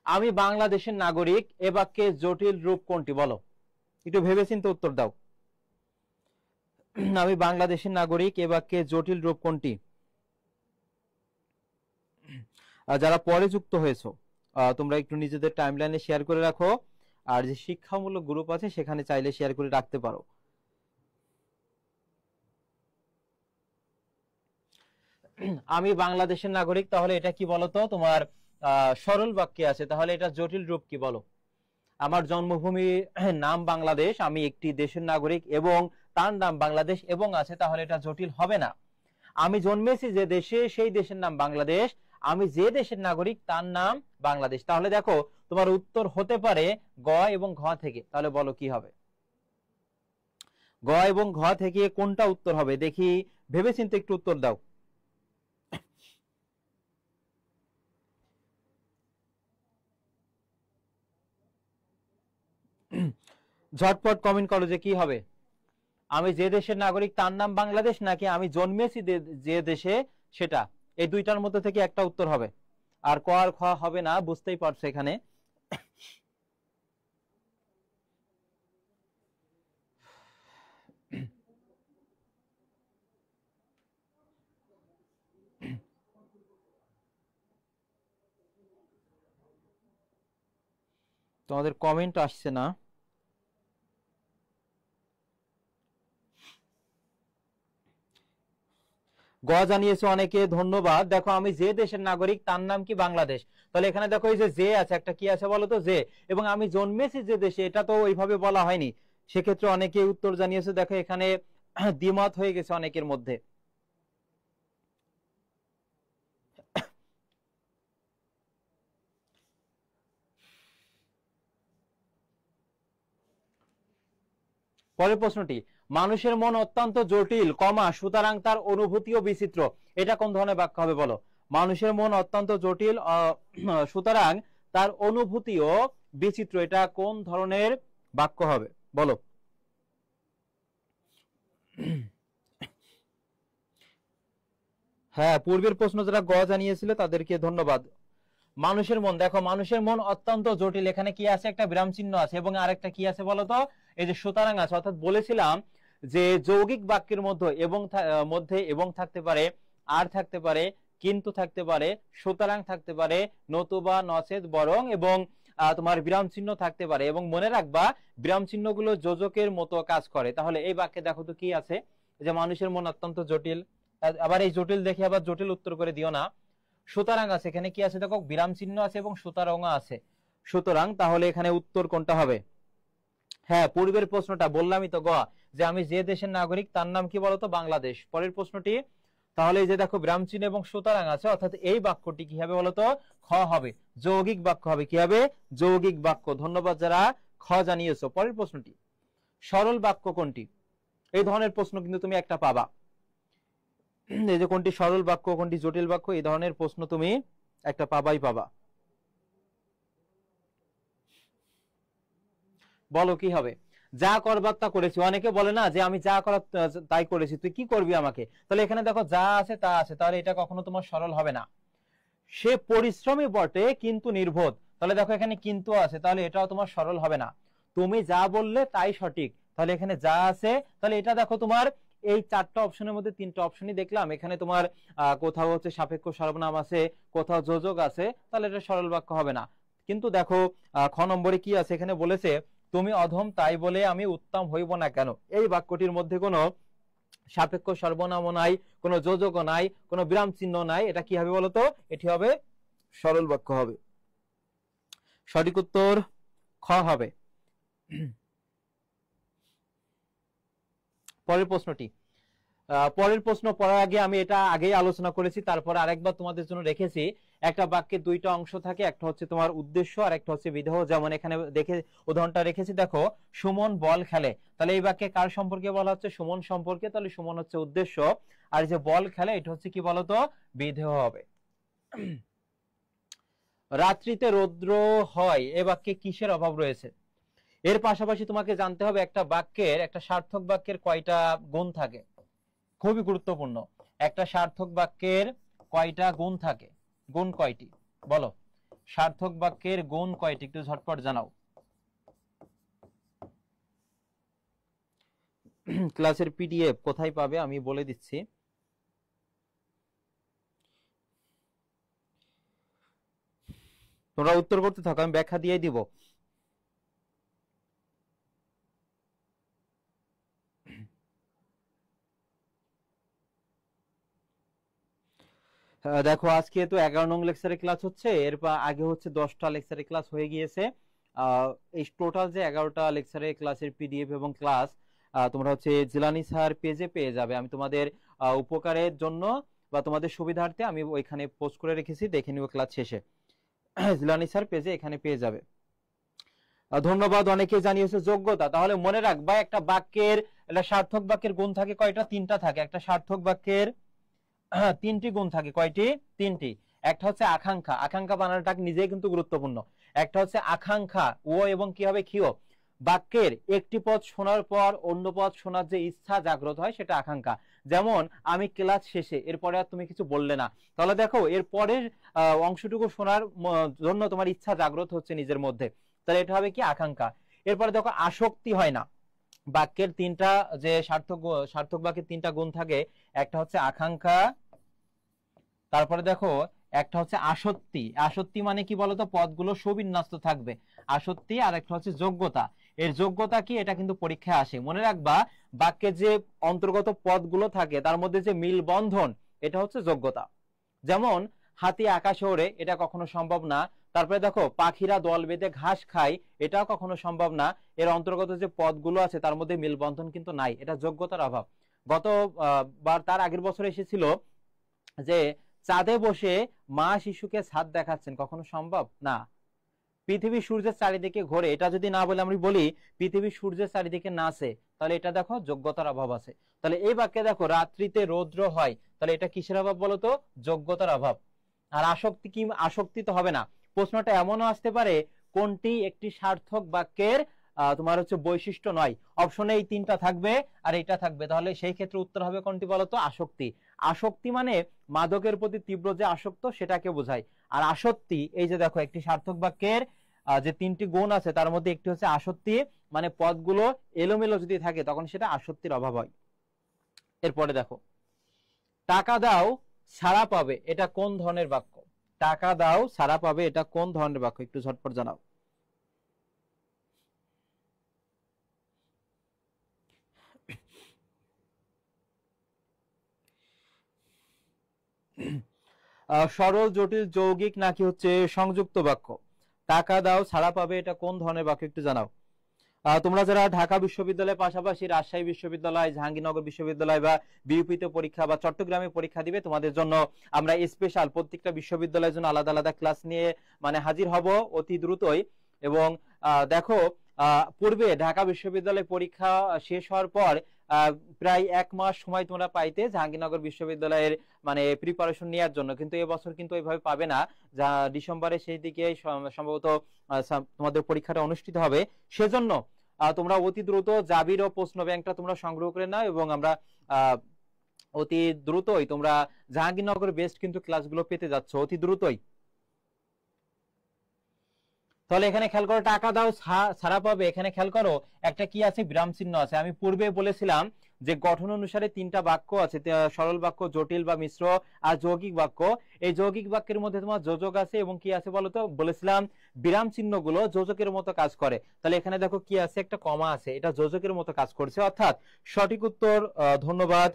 আমি বাংলাদেশের নাগরিক, এ বাক্যের জটিল রূপ কোনটি বলো? একটু ভেবেচিন্তে উত্তর দাও। আমি বাংলাদেশের নাগরিক, এ বাক্যের জটিল রূপ কোনটি? যারা পরে যুক্ত হয়েছো তোমরা একটু নিজেদের টাইমলাইনে শেয়ার করে রাখো, আর যে শিক্ষামূলক গ্রুপ আছে সেখানে চাইলে শেয়ার করে রাখতে পারো। আমি বাংলাদেশের নাগরিক, তাহলে এটা কি বলতো? তোমার সরল বাক্যে আছে, তাহলে এটা জটিল রূপ কি বলো? আমার জন্মভূমি নাম বাংলাদেশ, আমি একটি দেশের নাগরিক এবং তার নাম বাংলাদেশ এবং আছে, তাহলে এটা জটিল হবে না। আমি জন্মেছি যে দেশে, সেই দেশের নাম বাংলাদেশ, আমি যে দেশের নাগরিক তার নাম বাংলাদেশ। তাহলে দেখো তোমার উত্তর হতে পারে গ এবং ঘ থেকে। তাহলে বলো কি হবে? গ এবং ঘ থেকে কোনটা উত্তর হবে? দেখি ভেবেচিন্তে একটু উত্তর দাও। ঝটপট কমেন্ট করো যে কি হবে। আমি যে দেশের নাগরিক তার নাম বাংলাদেশ, নাকি আমি জন্মেছি যে দেশে সেটা? এই দুইটার মধ্যে থেকে একটা উত্তর হবে। আর ক আর খ হবে না, বুঝতেই পারছো এখানে। তোমাদের কমেন্ট আসছে না। গ জানিয়েছে অনেকে, ধন্যবাদ। দেখো আমি যে দেশের নাগরিক তার নাম কি বাংলাদেশ, তাহলে এখানে দেখো এই যে আছে, একটা কি আছে বলো তো? যে। এবং আমি জন্মেছি যে দেশে, এটা তো ওইভাবে বলা হয়নি। সেক্ষেত্রে অনেকে উত্তর জানিয়েছে, দেখো এখানে দ্বিমত হয়ে গেছে অনেকের মধ্যে। পরের প্রশ্নটি, মানুষের মন অত্যন্ত জটিল, সুতরাং তার অনুভূতিও বিচিত্র, এটা কোন ধরনের বাক্য হবে বলো? মানুষের মন অত্যন্ত জটিল, সুতরাং তার অনুভূতিও বিচিত্র, এটা কোন ধরনের বাক্য হবে বলো? হ্যাঁ, পূর্বের প্রশ্ন যারা গ জানিয়েছিল তাদেরকে ধন্যবাদ। মানুষের মন, দেখো মানুষের মন অত্যন্ত জটিল, এখানে কি আছে? একটা বিরাম চিহ্ন আছে এবং আরেকটা কি আছে বলতো? এই যে সুতরাং আছে। অর্থাৎ বলেছিলাম যে যৌগিক বাক্যের মধ্যে এবং থাকতে পারে, আর থাকতে পারে, কিন্তু থাকতে পারে, সুতরাং থাকতে পারে, নতুবা, নচেত, বরং এবং তোমার বিরাম চিহ্ন থাকতে পারে। এবং মনে রাখবা বিরাম চিহ্নগুলো যোজকের মতো কাজ করে। তাহলে এই বাক্যে দেখো তো কি আছে, যে মানুষের মন অত্যন্ত জটিল। আবার এই জটিল দেখে আবার জটিল উত্তর করে দিও না। সুতরাং আছে, এখানে কি আছে দেখো? বিরাম চিহ্ন আছে এবং সুতরাং আছে। সুতরাং তাহলে এখানে উত্তর কোনটা হবে? হ্যাঁ, পূর্বের প্রশ্নটা বললামই তো গ, যে আমি যে দেশের নাগরিক তার নাম কি বলতো? বাংলাদেশ। পরের প্রশ্নটি, তাহলে এই যে দেখো বিরাম চিহ্ন এবং সুতরাং আছে, অর্থাৎ এই বাক্যটি কি হবে বলতো? খ হবে, যৌগিক বাক্য হবে। কি হবে? যৌগিক বাক্য। ধন্যবাদ যারা খ জানিয়েছো। পরের প্রশ্নটি, সরল বাক্য কোনটি? এই ধরনের প্রশ্ন কিন্তু তুমি একটা পাবা। এই যে কোনটি সরল বাক্য, কোনটি জটিল বাক্য, এই ধরনের প্রশ্ন তুমি একটা পাবাই পাবা। বলো কি হবে? যা করবার তা করেছি। অনেকে বলে না যে আমি যা করার তাই করেছি, তুই কি করবি আমাকে? তাহলে এখানে দেখো যা আছে তা আছে, তাহলে এটা কখনো তোমার সরল হবে না। সে পরিশ্রমী বটে কিন্তু নির্বোধ, তাহলে দেখো এখানে কিন্তু আছে, তাহলে এটাও তোমার সরল হবে না। তুমি যা বললে তাই সঠিক, তাহলে এখানে যা আছে, তাহলে এটা দেখো তোমার এই চারটা অপশনের মধ্যে তিনটা অপশনই দেখলাম। এখানে তোমার কোথাও হচ্ছে সাপেক্ষ সর্বনাম আছে, কোথাও যোজক আছে, তাহলে এটা সরল বাক্য হবে না। কিন্তু দেখো খ নম্বরে কি আছে? এখানে বলেছে তুমি অধম তাই বলে আমি উত্তম হইব না কেন। এই বাক্যটির মধ্যে কোনো সাপেক্ষ সর্বনামও নাই, কোনো যোজকও নাই, কোনো বিরাম চিহ্ন নাই। এটা কি হবে বলতো? এটি হবে সরল বাক্য হবে। সঠিক উত্তর খ হবে। পরের প্রশ্নটি, পরের প্রশ্ন পড়ার আগে আমি এটা আগেই আলোচনা করেছি, তারপর আরেকবার তোমাদের জন্য রেখেছি। একটা বাক্যে দুইটা অংশ থাকে, একটা হচ্ছে তোমার উদ্দেশ্য আর একটা হচ্ছে বিধেয়। যেমন এখানে দেখে উদাহরণটা রেখেছি, দেখো সুমন বল খেলে, তাহলে এই বাক্যে কার সম্পর্কে বলা হচ্ছে? সুমন সম্পর্কে, তাহলে সুমন হচ্ছে উদ্দেশ্য, আর যে বল খেলে এটা হচ্ছে কি বলতো? বিধেয় হবে। রাত্রিতে রৌদ্র হয়, এ বাক্যে কিসের অভাব রয়েছে? এর পাশাপাশি তোমাকে জানতে হবে একটা বাক্যের, একটা সার্থক বাক্যের কয়টা গুণ থাকে। খুবই গুরুত্বপূর্ণ, একটা সার্থক বাক্যের কয়টা গুণ থাকে, গুণ কয়টি বলো? সার্থক বাক্যের গুণ কয়টি একটু ঝটপট জানাও। ক্লাসের পিডিএফ কোথায় পাবে আমি বলে দিচ্ছি। তোমরা উত্তর করতে থাকো, আমি ব্যাখ্যা দিয়ে দিব। দেখো আজকে তো 11 নং লেকচারের ক্লাস হচ্ছে, এর আগে হচ্ছে 10টা লেকচারের ক্লাস হয়ে গিয়েছে। এই টোটাল যে 11টা লেকচারের ক্লাসের পিডিএফ এবং ক্লাস তোমরা হচ্ছে জিলানি স্যার পেজে পেয়ে যাবে। আমি তোমাদের উপকারের জন্য বা তোমাদের সুবিধার্থে আমি ওইখানে পোস্ট করে রেখেছি, দেখে নিও ক্লাস শেষে। জিলানি স্যার পেজে এখানে পেয়ে যাবে। ধন্যবাদ। অনেকে জানিয়েছে যোগ্যতা, তাহলে মনে রাখবা একটা বাক্যের, একটা সার্থক বাক্যের গুণ থাকে কয়টা? 3টা থাকে। একটা সার্থক বাক্যের 3টি গুণ থাকে। কয়টি? 3টি। একটা হচ্ছে আকাঙ্ক্ষা, আকাঙ্ক্ষা বানানটা নিজেই কিন্তু গুরুত্বপূর্ণ। একটা হচ্ছে আকাঙ্ক্ষা, ও এবং কি হবে? কিও। বাক্যের একটি পদ শোনার পর অন্য পদ শোনার যে ইচ্ছা জাগ্রত হয় সেটা আকাঙ্ক্ষা। যেমন আমি ক্লাস শেষে, এরপরে আর তুমি কিছু বললে না, তাহলে দেখো এর পরের অংশটুকু শোনার জন্য তোমার ইচ্ছা জাগ্রত হচ্ছে নিজের মধ্যে, তাহলে এটা হবে কি? আকাঙ্ক্ষা। এরপরে দেখো আসক্তি হয় না। বাক্যের 3টা যে সার্থক বাক্যের 3টা গুণ থাকে, একটা হচ্ছে আকাঙ্ক্ষা, তারপরে দেখো একটা হচ্ছে আসক্তি। আসক্তি মানে কি বলতো? পদগুলো সুবিন্যস্ত থাকবে, আসক্তি। আর একটা হচ্ছে যোগ্যতা। এর যোগ্যতা কি? এটা কিন্তু পরীক্ষায় আসে। মনে রাখবা বাক্যে যে অন্তর্গত পদগুলো থাকে তার মধ্যে যে মিল বন্ধন, এটা হচ্ছে যোগ্যতা। যেমন হাতি আকাশে ওড়ে, এটা কখনো সম্ভব না। তারপরে দেখো পাখিরা দল বেঁধে ঘাস খায়, এটাও কখনো সম্ভব না। এর অন্তর্গত যে পদগুলো আছে তার মধ্যে মিলবন্ধন কিন্তু নাই, এটা যোগ্যতার অভাব। বার তার আগের বছর এসেছিল যে চাঁদে বসে মা শিশুকে ছাদ দেখাচ্ছেন, কখনো সম্ভব না। পৃথিবী সূর্যের চারিদিকে ঘোরে, এটা যদি না বলে আমরা বলি পৃথিবী সূর্যের চারিদিকে নাচে, তাহলে এটা দেখো যোগ্যতার অভাব আছে। তাহলে এই বাক্যে দেখো রাত্রিতে রৌদ্র হয়, তাহলে এটা কিসের অভাব বলতো? যোগ্যতার অভাব। আর আসক্তি কি? আসক্তি তো হবে না। প্রশ্নটা এমনও আসতে পারে কোনটি একটি সার্থক বাক্যের তোমার হচ্ছে বৈশিষ্ট্য নয়। অপশনে এই 3টা থাকবে আর এটা থাকবে, তাহলে সেই ক্ষেত্রে উত্তর হবে কোনটি বলতো? আসক্তি। আসক্তি মানে মাদকের প্রতি তীব্র যে আসক্ত সেটাকে বোঝায়। আর আসক্তি, এই যে দেখো একটি সার্থক বাক্যের যে 3টি গুণ আছে তার মধ্যে একটি হচ্ছে আসক্তি, মানে পদগুলো এলোমেলো যদি থাকে তখন সেটা আসক্তির অভাব হয়। এরপরে দেখো টাকা দাও ছাড়া পাবে, এটা কোন ধরনের বাক্য? টাকা দাও ছাড়া পাবে, এটা কোন ধরনের বাক্য? একটু ঝটপট জানাও। সরল, জটিল, যৌগিক নাকি হচ্ছে সংযুক্ত বাক্য? টাকা দাও ছাড়া পাবে, এটা কোন ধরনের বাক্য? একটু জানাও। তোমরা যারা ঢাকা বিশ্ববিদ্যালয়ের পাশাপাশি রাজশাহী বিশ্ববিদ্যালয়, জাহাঙ্গীরনগর বিশ্ববিদ্যালয় বা বিউপিতে পরীক্ষা বা চট্টগ্রামে পরীক্ষা দিবে, তোমাদের জন্য আমরা স্পেশাল প্রত্যেকটা বিশ্ববিদ্যালয়ের জন্য আলাদা আলাদা ক্লাস নিয়ে মানে হাজির হব অতি দ্রুতই। এবং দেখো পূর্বে ঢাকা বিশ্ববিদ্যালয় পরীক্ষা শেষ হওয়ার পর প্রায় 1 মাস সময় তোমরা পাইতে জাহাঙ্গীরনগর বিশ্ববিদ্যালয়ের মানে প্রিপারেশন নেওয়ার জন্য, কিন্তু এবছর কিন্তু ওইভাবে পাবে না। যা ডিসেম্বরে সেই দিকে সম্ভবত তোমাদের পরীক্ষাটা অনুষ্ঠিত হবে। সেজন্য তোমরা অতি দ্রুত জাবির ও প্রশ্ন ব্যাংকটা তোমরা সংগ্রহ করে নাও, এবং আমরা অতি দ্রুতই তোমরা জাহাঙ্গীরনগর বেস্ট কিন্তু ক্লাসগুলো পেতে যাচ্ছ অতি দ্রুতই। তাহলে এখানে খেয়াল করো টাকা দাও ছাড়া পাবে, এখানে খেয়াল করো একটা কি আছে? বিরাম চিহ্ন আছে। আমি পূর্বে বলেছিলাম যে গঠন অনুসারে 3টা বাক্য আছে, সরল বাক্য, জটিল বা মিশ্র আর যৌগিক বাক্য। এই যৌগিক বাক্যের মধ্যে তোমার যোজক আছে এবং কি আছে বলতো? বলেছিলাম বিরাম চিহ্নগুলো যোজকের মতো কাজ করে। তাহলে এখানে দেখো কি আছে? একটা কমা আছে, এটা যোজকের মতো কাজ করছে, অর্থাৎ সঠিক উত্তর। ধন্যবাদ।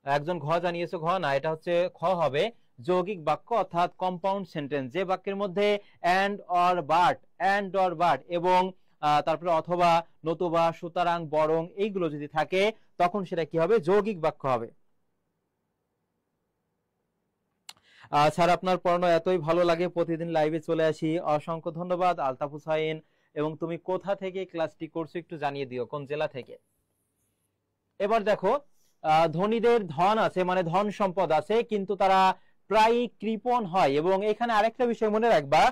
একজন ঘ জানিয়েছে, ঘ না, এটা হচ্ছে খ হবে। যৌগিক বাক্য অর্থাৎ কম্পাউন্ড সেন্টেন্স, যে বাক্যের মধ্যে এন্ড অর বাট এবং তারপরে অথবা, নতুবা, সুতরাং, বরং এইগুলো যদি থাকে তখন সেটা কি হবে? যৌগিক বাক্য হবে। স্যার আপনার পড়ানো এতই ভালো লাগে, প্রতিদিন লাইভে চলে আসি। অসংখ্য ধন্যবাদ আলতাফ হুসাইন। এবং তুমি কোথা থেকে ক্লাসটি করছো একটু জানিয়ে দিও, কোন জেলা থেকে। এবার দেখো, ধনীদের ধন আছে, মানে ধন সম্পদ আছে, কিন্তু তারা প্রায় কৃপণ হয়। এবং এখানে আরেকটা বিষয় মনে রাখবা,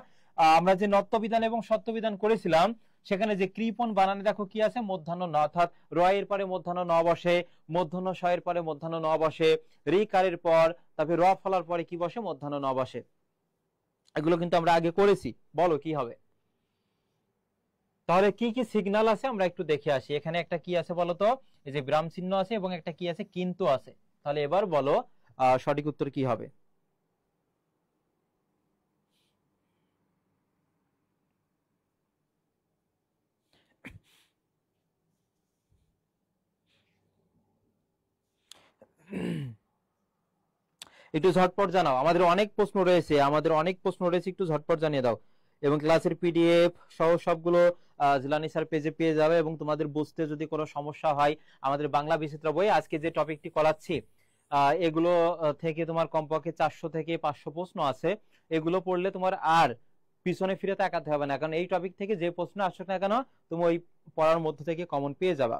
আমরা যে নত্যবিধান এবং সত্যবিধান করেছিলাম সেখানে যে কৃপণ বানানে দেখো কি আছে? মধ্যাহ্ন ন, অর্থাৎ রয়ের পরে মধ্যাহ্ন ন বসে, মধ্যাহ্ন শয়ের পরে মধ্যাহ্ন ন বসে, রিকারের পর তারপরে র ফলার পরে কি বসে? মধ্যাহ্ন ন বসে। এগুলো কিন্তু আমরা আগে করেছি। বলো কি হবে? তাহলে কি কি সিগন্যাল আছে আমরা একটু দেখে আসি। এখানে একটা কি আছে বলতো? এই যে বিরাম চিহ্ন আছে এবং একটা কি আছে? কিন্তু আছে। তাহলে এবার বলো সঠিক উত্তর কি হবে? একটু ঝটপট জানাও, আমাদের অনেক প্রশ্ন রয়েছে, একটু ঝটপট জানিয়ে দাও। এবং ক্লাসের পিডিএফ সহ সবগুলো জিলানী স্যার পেজে পেয়ে যাবে। এবং তোমাদের বুঝতে যদি কোনো সমস্যা হয়, আমাদের বাংলা বিচিত্রা বই আজকে যে টপিকটি করাচ্ছি এগুলো থেকে তোমার কমপক্ষে 400 থেকে 500 প্রশ্ন আছে। এগুলো পড়লে তোমার আর পিছনে ফিরে তাকাতে হবে না, কারণ এই টপিক থেকে যে প্রশ্ন আসুক না কেন তুমি ওই পড়ার মধ্যে থেকে কমন পেয়ে যাবা।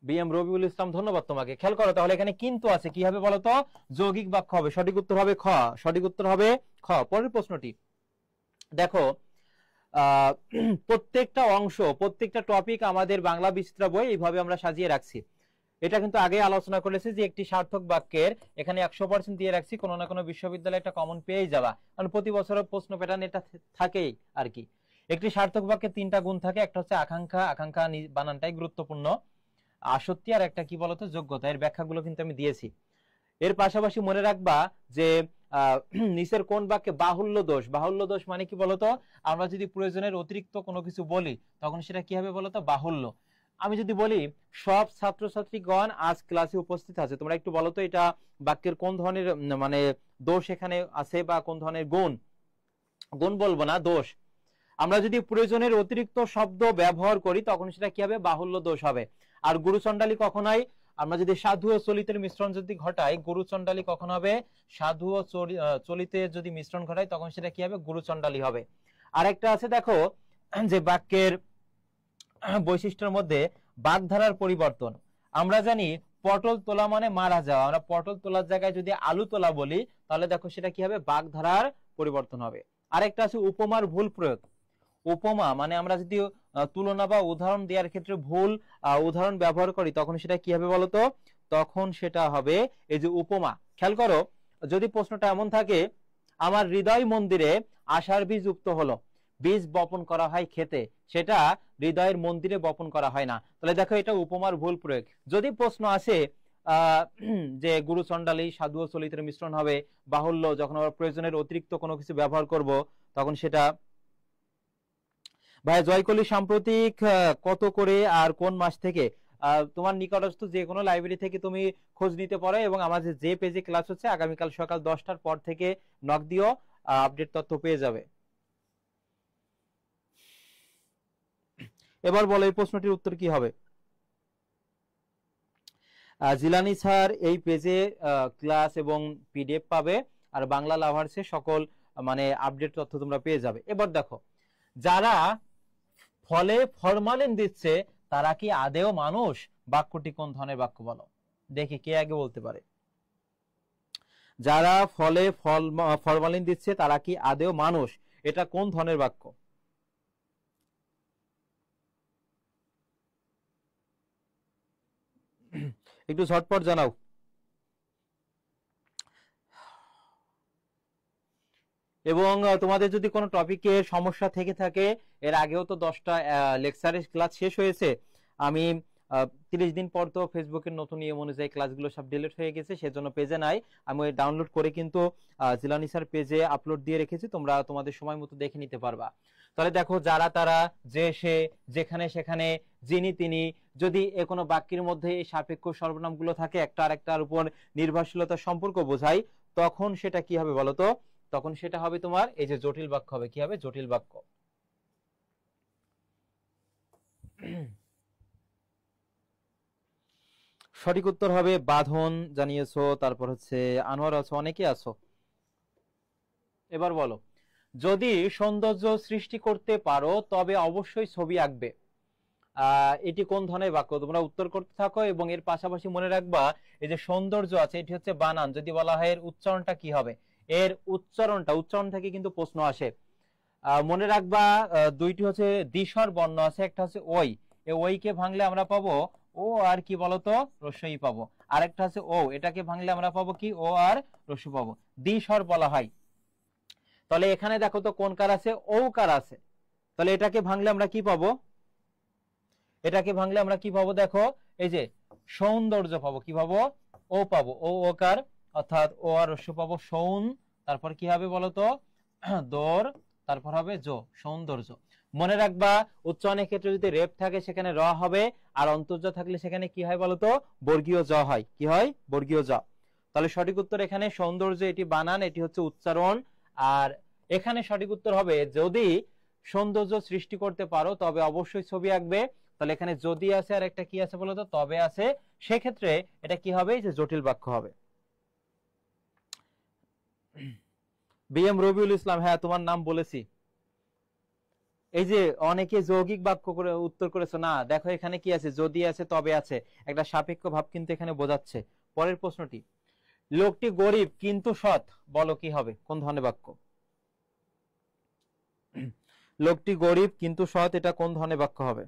বিএম রবিউল ইসলাম, ধন্যবাদ তোমাকে। খেয়াল করো, তাহলে এখানে কিন্তু আছে, কি হবে বলতো? যৌগিক বাক্য হবে। সঠিক উত্তর হবে খ। সঠিক উত্তর হবে খ। পরের প্রশ্নটি দেখো, প্রত্যেকটা অংশ, প্রত্যেকটা টপিক আমাদের বাংলা বিচিত্রা বই এইভাবে আমরা সাজিয়ে রাখছি। এটা কিন্তু আগে আলোচনা করেছি যে একটি সার্থক বাক্যের এখানে 100% দিয়ে রাখছি, কোনো না কোনো বিশ্ববিদ্যালয়ে একটা কমন পেয়েই যাবা, কারণ প্রতি বছরের প্রশ্ন প্যাটার্ন এটা থাকেই আর কি। একটি সার্থক বাক্যের 3টা গুণ থাকে, একটা হচ্ছে আকাঙ্ক্ষা, আকাঙ্ক্ষা বানানটাই গুরুত্বপূর্ণ, আসক্তি, আর একটা কি বলতো? যোগ্যতা। এর ব্যাখ্যাগুলো কিন্তু আমি দিয়েছি। এর পাশাপাশি মনে রাখবা যে নিচের কোন বাক্যে বাহুল্য দোষ? বাহুল্য দোষ মানে কি বলতো? আমরা যদি প্রয়োজনের অতিরিক্ত কোনো কিছু বলি তখন সেটা কি হবে বলতো? বাহুল্য। আমি যদি বলি সব ছাত্রছাত্রীগণ আজ ক্লাসে উপস্থিত আছে, তোমরা একটু বলো তো এটা বাক্যের কোন ধরনের মানে দোষ এখানে আছে, বা কোন ধরনের গুণ? গুণ বলবো না, দোষ। আমরা যদি প্রয়োজনের অতিরিক্ত শব্দ ব্যবহার করি তখন সেটা কি হবে? বাহুল্য দোষ হবে। আর গুরুচণ্ডালী কখনোই, আমরা যদি সাধু ও চলিতের মিশ্রণ যদি ঘটাই, গুরুচণ্ডালী কখন হবে? সাধু ও চলিতের যদি মিশ্রণ ঘটাই তখন সেটা কি হবে? গুরুচণ্ডালী হবে। আরেকটা আছে দেখো, যে বাক্যের বৈশিষ্ট্যের মধ্যে বাগধারার পরিবর্তন। আমরা জানি পটল তোলা মানে মারা যাওয়া, আমরা পটল তোলার জায়গায় যদি আলু তোলা বলি তাহলে দেখো সেটা কি হবে? বাগধারার পরিবর্তন হবে। আরেকটা আছে উপমার ভুল প্রয়োগ। উপমা মানে আমরা যদি তুলনা বা উদাহরণ দেওয়ার ক্ষেত্রে ভুল উদাহরণ ব্যবহার করি তখন সেটা কি হবে বলতো? তখন সেটা হবে এই যে উপমা। খেয়াল করো, যদি প্রশ্নটা এমন থাকে, আমার হৃদয় মন্দিরে আশার বীজ উক্ত হলো, বীজ বপন করা হয় খেতে, সেটা হৃদয়ের মন্দিরে বপন করা হয় না, তাহলে দেখো এটা উপমার ভুল প্রয়োগ। যদি প্রশ্ন আসে যে গুরুচণ্ডালী সাধু ও চলিতের মিশ্রণ হবে, বাহুল্য, যখন আমরা প্রয়োজনের অতিরিক্ত কোনো কিছু ব্যবহার করব তখন সেটা। ভাই জয়কলি সাম্প্রতিক কত করে আর কোন মাস থেকে? তোমার নিকটস্থ যে কোনো লাইব্রেরি থেকে তুমি খোঁজ নিতে পারো, এবং আমাদের যে পেজে ক্লাস হচ্ছে আগামীকাল সকাল 10টার পর থেকে নক দিও, আপডেট তথ্য পেয়ে যাবে। এবার বলো এই প্রশ্নটির উত্তর কি হবে? জিলানী স্যার এই পেজে ক্লাস এবং পিডিএফ পাবে, আর বাংলা লাভার্সে সকল মানে আপডেট তথ্য তোমরা পেয়ে যাবে। এবার দেখো, যারা ফলে ফরমালিন দিচ্ছে তারা কি আদেও মানুষ? বাক্যটি কোন ধরনের বাক্য বলো দেখি, কে আগে বলতে পারে? যারা ফলে ফরমালিন দিচ্ছে তারা কি আদেও মানুষ, এটা কোন ধরনের বাক্য? একটু ঝটপট জানাও। এবং তোমাদের যদি কোনো টপিকে সমস্যা থেকে থাকে, এর আগেও তো 10টা লেকচারের ক্লাস শেষ হয়েছে, আমি 30 দিন পর তো ফেসবুকের নতুন নিয়ম অনুযায়ী ক্লাসগুলো সব ডিলিট হয়ে গেছে, সেজন্য পেজে নাই, আমি ডাউনলোড করে কিন্তু জিলানী স্যার পেজে আপলোড দিয়ে রেখেছি, তোমরা তোমাদের সময় মতো দেখে নিতে পারবা। তাহলে দেখো, যারা তারা, যে সে, যেখানে সেখানে, যিনি তিনি, যদি কোনো বাক্যের মধ্যে এই সাপেক্ষ সর্বনামগুলো থাকে একটা আরেকটার উপর নির্ভরশীলতার সম্পর্ক বোঝায়, তখন সেটা কি হবে বলতো? তখন সেটা হবে তোমার এই যে জটিল বাক্য হবে। কি হবে? জটিল বাক্য। সঠিক উত্তর হবে বাঁধন জানিয়েছো, তারপর হচ্ছে আনোয়ার আছো, অনেকে আছো। এবার বলো, যদি সৌন্দর্য সৃষ্টি করতে পারো তবে অবশ্যই ছবি আঁকবে, এটি কোন ধরনের বাক্য? তোমরা উত্তর করতে থাকো এবং এর পাশাপাশি মনে রাখবা এই যে সৌন্দর্য আছে এটি হচ্ছে বানান, যদি বলা হয় এর উচ্চারণটা কি হবে, এর উচ্চারণ থেকে কিন্তু প্রশ্ন আসে। মনে রাখবা দুইটি হচ্ছে দ্বিস্বর বর্ণ আছে, একটা হচ্ছে ওই, এই ওই কে ভাঙলে আমরা পাবো ও আর কি বলতো রস্বই পাবো, আরেকটা হচ্ছে ও, এটাকে ভাঙলে আমরা পাবো কি ও আর রস্বই পাবো, দ্বিস্বর বলা হয়। তাহলে এখানে দেখো তো কোন কার আছে, ও কার আছে, তাহলে এটাকে ভাঙলে আমরা কি পাবো, এটাকে ভাঙলে আমরা কি পাবো, দেখো এই যে সৌন্দর্য পাবো, কি পাবো ও পাবো, ও ওকার অর্থাৎ ও আর রস্য পাবো সৌন, তারপর কি হবে বলতো দোর, তারপর হবে জো, সৌন্দর্য। মনে রাখবা উচ্চারণের ক্ষেত্রে যদি রেপ থাকে সেখানে র হবে, আর অন্তর্জ থাকলে সেখানে কি হয় বলতো বর্গীয় জ হয়, কি হয় বর্গীয় জ। তাহলে সঠিক উত্তর এখানে সৌন্দর্য, এটি বানান, এটি হচ্ছে উচ্চারণ। আর এখানে সঠিক উত্তর হবে যদি সৌন্দর্য সৃষ্টি করতে পারো তবে অবশ্যই ছবি আঁকবে। তাহলে এখানে যদি আছে আর একটা কি আছে বলতো তবে আছে, সেক্ষেত্রে এটা কি হবে যে জটিল বাক্য হবে। বিএম রবিউল ইসলাম, হ্যাঁ তোমার নাম বলেছি। এই যে অনেকে যৌগিক বাক্য করে উত্তর করেছো না, দেখো এখানে কি আছে, যদি আছে তবে আছে, একটা সাপেক্ষ ভাব কিন্তু এখানে বোঝাচ্ছে। পরের প্রশ্নটি, লোকটি গরিব কিন্তু সৎ, বলো কি হবে, কোন ধরনের বাক্য? লোকটি গরিব কিন্তু সৎ, এটা কোন ধরনের বাক্য হবে?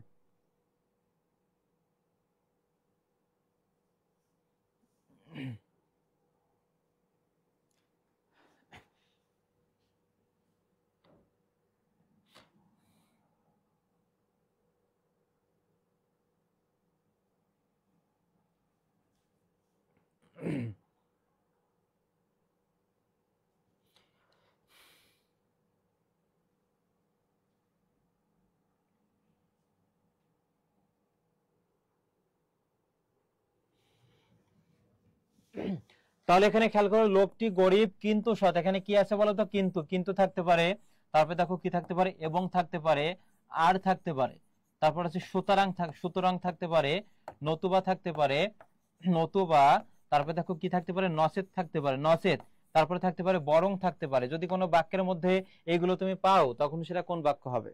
তাহলে এখানে খেয়াল করো, লোকটি গরিব কিন্তু সৎ, এখানে কি আছে বলতো কিন্তু, কিন্তু থাকতে পারে, তারপরে দেখো কি থাকতে পারে, এবং থাকতে পারে, আর থাকতে পারে, তারপর হচ্ছে সুতরাং থাকতে পারে, নতুবা থাকতে পারে, নতুবা, তারপরে দেখো কি থাকতে পারে, নচেত থাকতে পারে, নচেত, তারপরে থাকতে পারে বরং থাকতে পারে। যদি কোনো বাক্যের মধ্যে এগুলো তুমি পাও তখন সেটা কোন বাক্য হবে?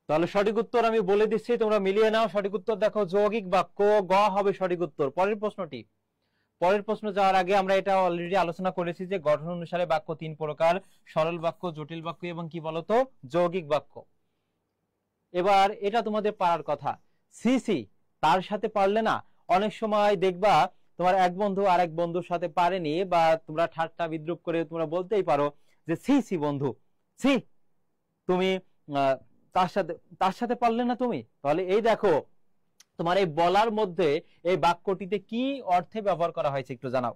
তাহলে সঠিক উত্তর আমি বলে দিচ্ছি, তোমরা মিলিয়ে নাও। সঠিক উত্তর দেখো যৌগিক বাক্য, গ হবে সঠিক উত্তর। পরের প্রশ্নটি, পরের প্রশ্ন যাওয়ার আগে আমরা এটা অলরেডি আলোচনা করেছি যে গঠন অনুসারে বাক্য তিন প্রকার, সরল বাক্য, জটিল বাক্য এবং কি বলতো যৌগিক বাক্য। এবার এটা তোমাদের পারার কথা, সি সি তার সাথে পারলে না, অনেক সময় দেখবা তোমার এক বন্ধু আর এক বন্ধুর সাথে পারেনি, বা তোমরা ঠাট্টা বিদ্রুপ করে তোমরা বলতেই পারো যে সি সি বন্ধু, সি তুমি তার সাথে পারলে না তুমি। তাহলে এই দেখো তোমার এই বলার মধ্যে এই বাক্যটিতে কি অর্থে ব্যবহার করা হয়েছে একটু জানাও।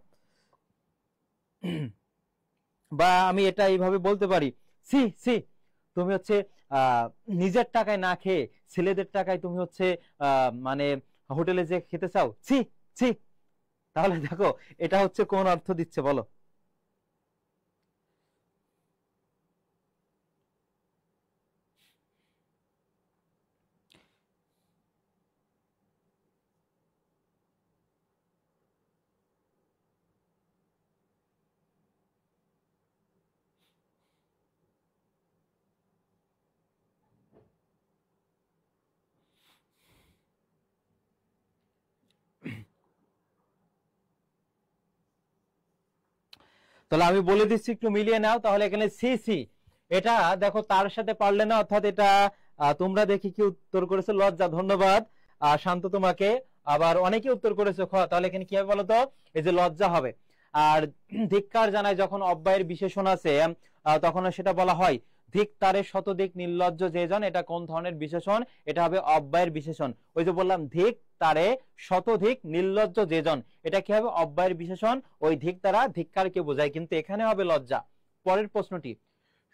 বা আমি এটা এইভাবে বলতে পারি, সি সি তুমি হচ্ছে নিজের টাকায় না খেয়ে ছেলেদের টাকায় তুমি হচ্ছে মানে হোটেলে যে খেতে চাও, ছি ছি। তাহলে দেখো এটা হচ্ছে কোন অর্থ দিচ্ছে বলো? তাহলে আমি বলে দিচ্ছি, একটু মিলিয়ে নাও। তাহলে এখানে সি সি, এটা দেখো তার সাথে পারলে না, অর্থাৎ এটা তোমরা দেখি কি উত্তর করেছো, লজ্জা, ধন্যবাদ শান্ত তোমাকে। আবার অনেকে উত্তর করেছো খ, তাহলে এখানে কি হবে বলতো, এই যে লজ্জা হবে। আর ধিক্কার জানায় যখন অব্যয়ের বিশেষণ আছে তখন সেটা বলা হয় ধিক্কারে শতদিক নির্লজ্জ যে জন, এটা কোন ধরনের বিশেষণ? এটা হবে অব্যয়ের বিশেষণ। ওই যে বললাম ধিক তারে শতধিক নির্লজ্জ যে জন, এটা কি হবে অব্যয়ের বিশেষণ, ওই ধিক তারা ধিক্কারকে বোঝায়, কিন্তু এখানে হবে লজ্জা। পরের প্রশ্নটি,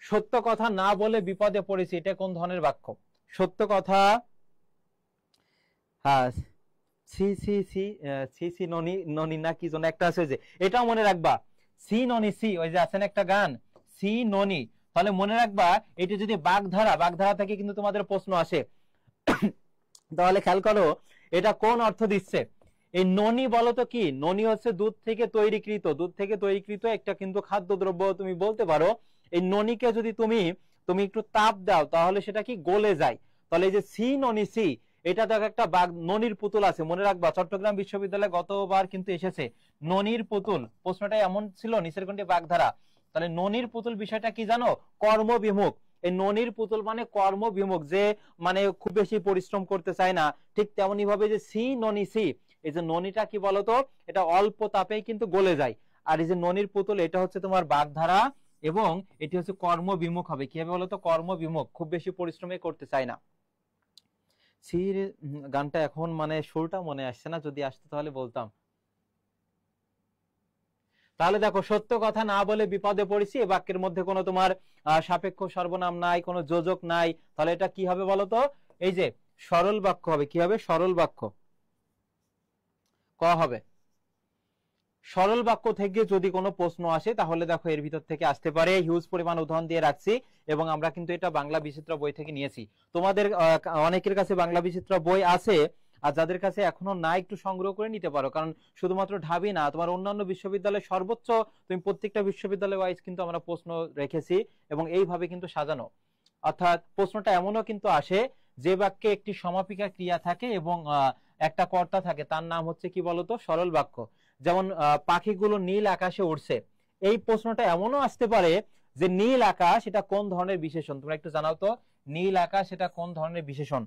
সত্য কথা না বলে বিপদে পড়েছি, এটা কোন ধরনের বাক্য? সত্য কথা, হ্যাঁ সি সি সি, সি সি ননি ননি না কি যেন একটা আছে, যে এটাও মনে রাখবা, সি ননি সি, ওই যে আছেন একটা গান, সি ননি তাহলে মনে রাখবা এটা যদি বাগধারা থেকে কিন্তু তোমাদের প্রশ্ন আসে। তাহলে খেয়াল করো এটা কোন অর্থ দিচ্ছে। এই ননি বলতো কি, ননি হচ্ছে দুধ থেকে তৈরিকৃত একটা কিন্তু খাদ্যদ্রব্য তুমি বলতে পারো। এই ননিকে যদি তুমি একটু তাপ দাও তাহলে সেটা কি গলে যায়। তাহলে এই যে সি ননি সি, এটা দেখো একটা ননির পুতুল আছে, মনে রাখবা চট্টগ্রাম বিশ্ববিদ্যালয়ে গতবার কিন্তু এসেছে ননির পুতুল, প্রশ্নটা এমন ছিল নিচের কোনটি বাগধারা। তাহলে ননির পুতুল বিষয়টা কি জানো, কর্মবিমুখ। এই ননির পুতুল মানে কর্মবিমুখ, যে মানে খুব বেশি পরিশ্রম করতে চায় না। ঠিক তেমনি ভাবে যে সি ননি সি, এই যে ননিটা কি বলতো, এটা অল্প তাপেই কিন্তু গলে যায়। আর এই যে ননির পুতুল এটা হচ্ছে তোমার বাগধারা এবং এটি হচ্ছে কর্মবিমুখ হবে। কি হবে বলতো, কর্মবিমুখ, খুব বেশি পরিশ্রমই করতে চায় না। সির গানটা এখন মানে সুরটা মনে আসছে না, যদি আসতো তাহলে বলতাম। তাহলে দেখো সত্য কথা না বলে বিপদে পড়েছি, এই বাক্যের মধ্যে কোনো তোমার সাপেক্ষ সর্বনাম নাই, কোনো যোজক নাই, তাহলে এটা কি হবে বলতো, এই যে সরল বাক্য হবে। কি হবে, সরল বাক্য। ক হবে। সরল বাক্য থেকে যদি কোনো প্রশ্ন আসে তাহলে দেখো এর ভিতর থেকে আসতে পারে। হিউজ পরিমাণ উদাহরণ দিয়ে রাখছি এবং আমরা কিন্তু এটা বাংলা বিচিত্রা বই থেকে নিয়েছি। তোমাদের অনেকের কাছে বাংলা বিচিত্রা বই আছে, আর যাদের কাছে এখনো না একটু সংগ্রহ করে নিতে পারো, কারণ শুধুমাত্র ঢাবি না, তোমার অন্যান্য বিশ্ববিদ্যালয় সর্বোচ্চ তুমি প্রত্যেকটা বিশ্ববিদ্যালয় ওয়াইজ কিন্তু আমরা প্রশ্ন রেখেছি এবং এইভাবে কিন্তু সাজানো। অর্থাৎ প্রশ্নটা এমনও কিন্তু আসে যে বাক্যে একটি সমাপিকা ক্রিয়া থাকে এবং একটা কর্তা থাকে, তার নাম হচ্ছে কি বলতো, সরল বাক্য। যেমন পাখিগুলো নীল আকাশে উড়ছে, এই প্রশ্নটা এমনও আসতে পারে যে নীল আকাশ এটা কোন ধরনের বিশেষণ, তোমরা একটু জানাও তো, নীল আকাশ এটা কোন ধরনের বিশেষণ।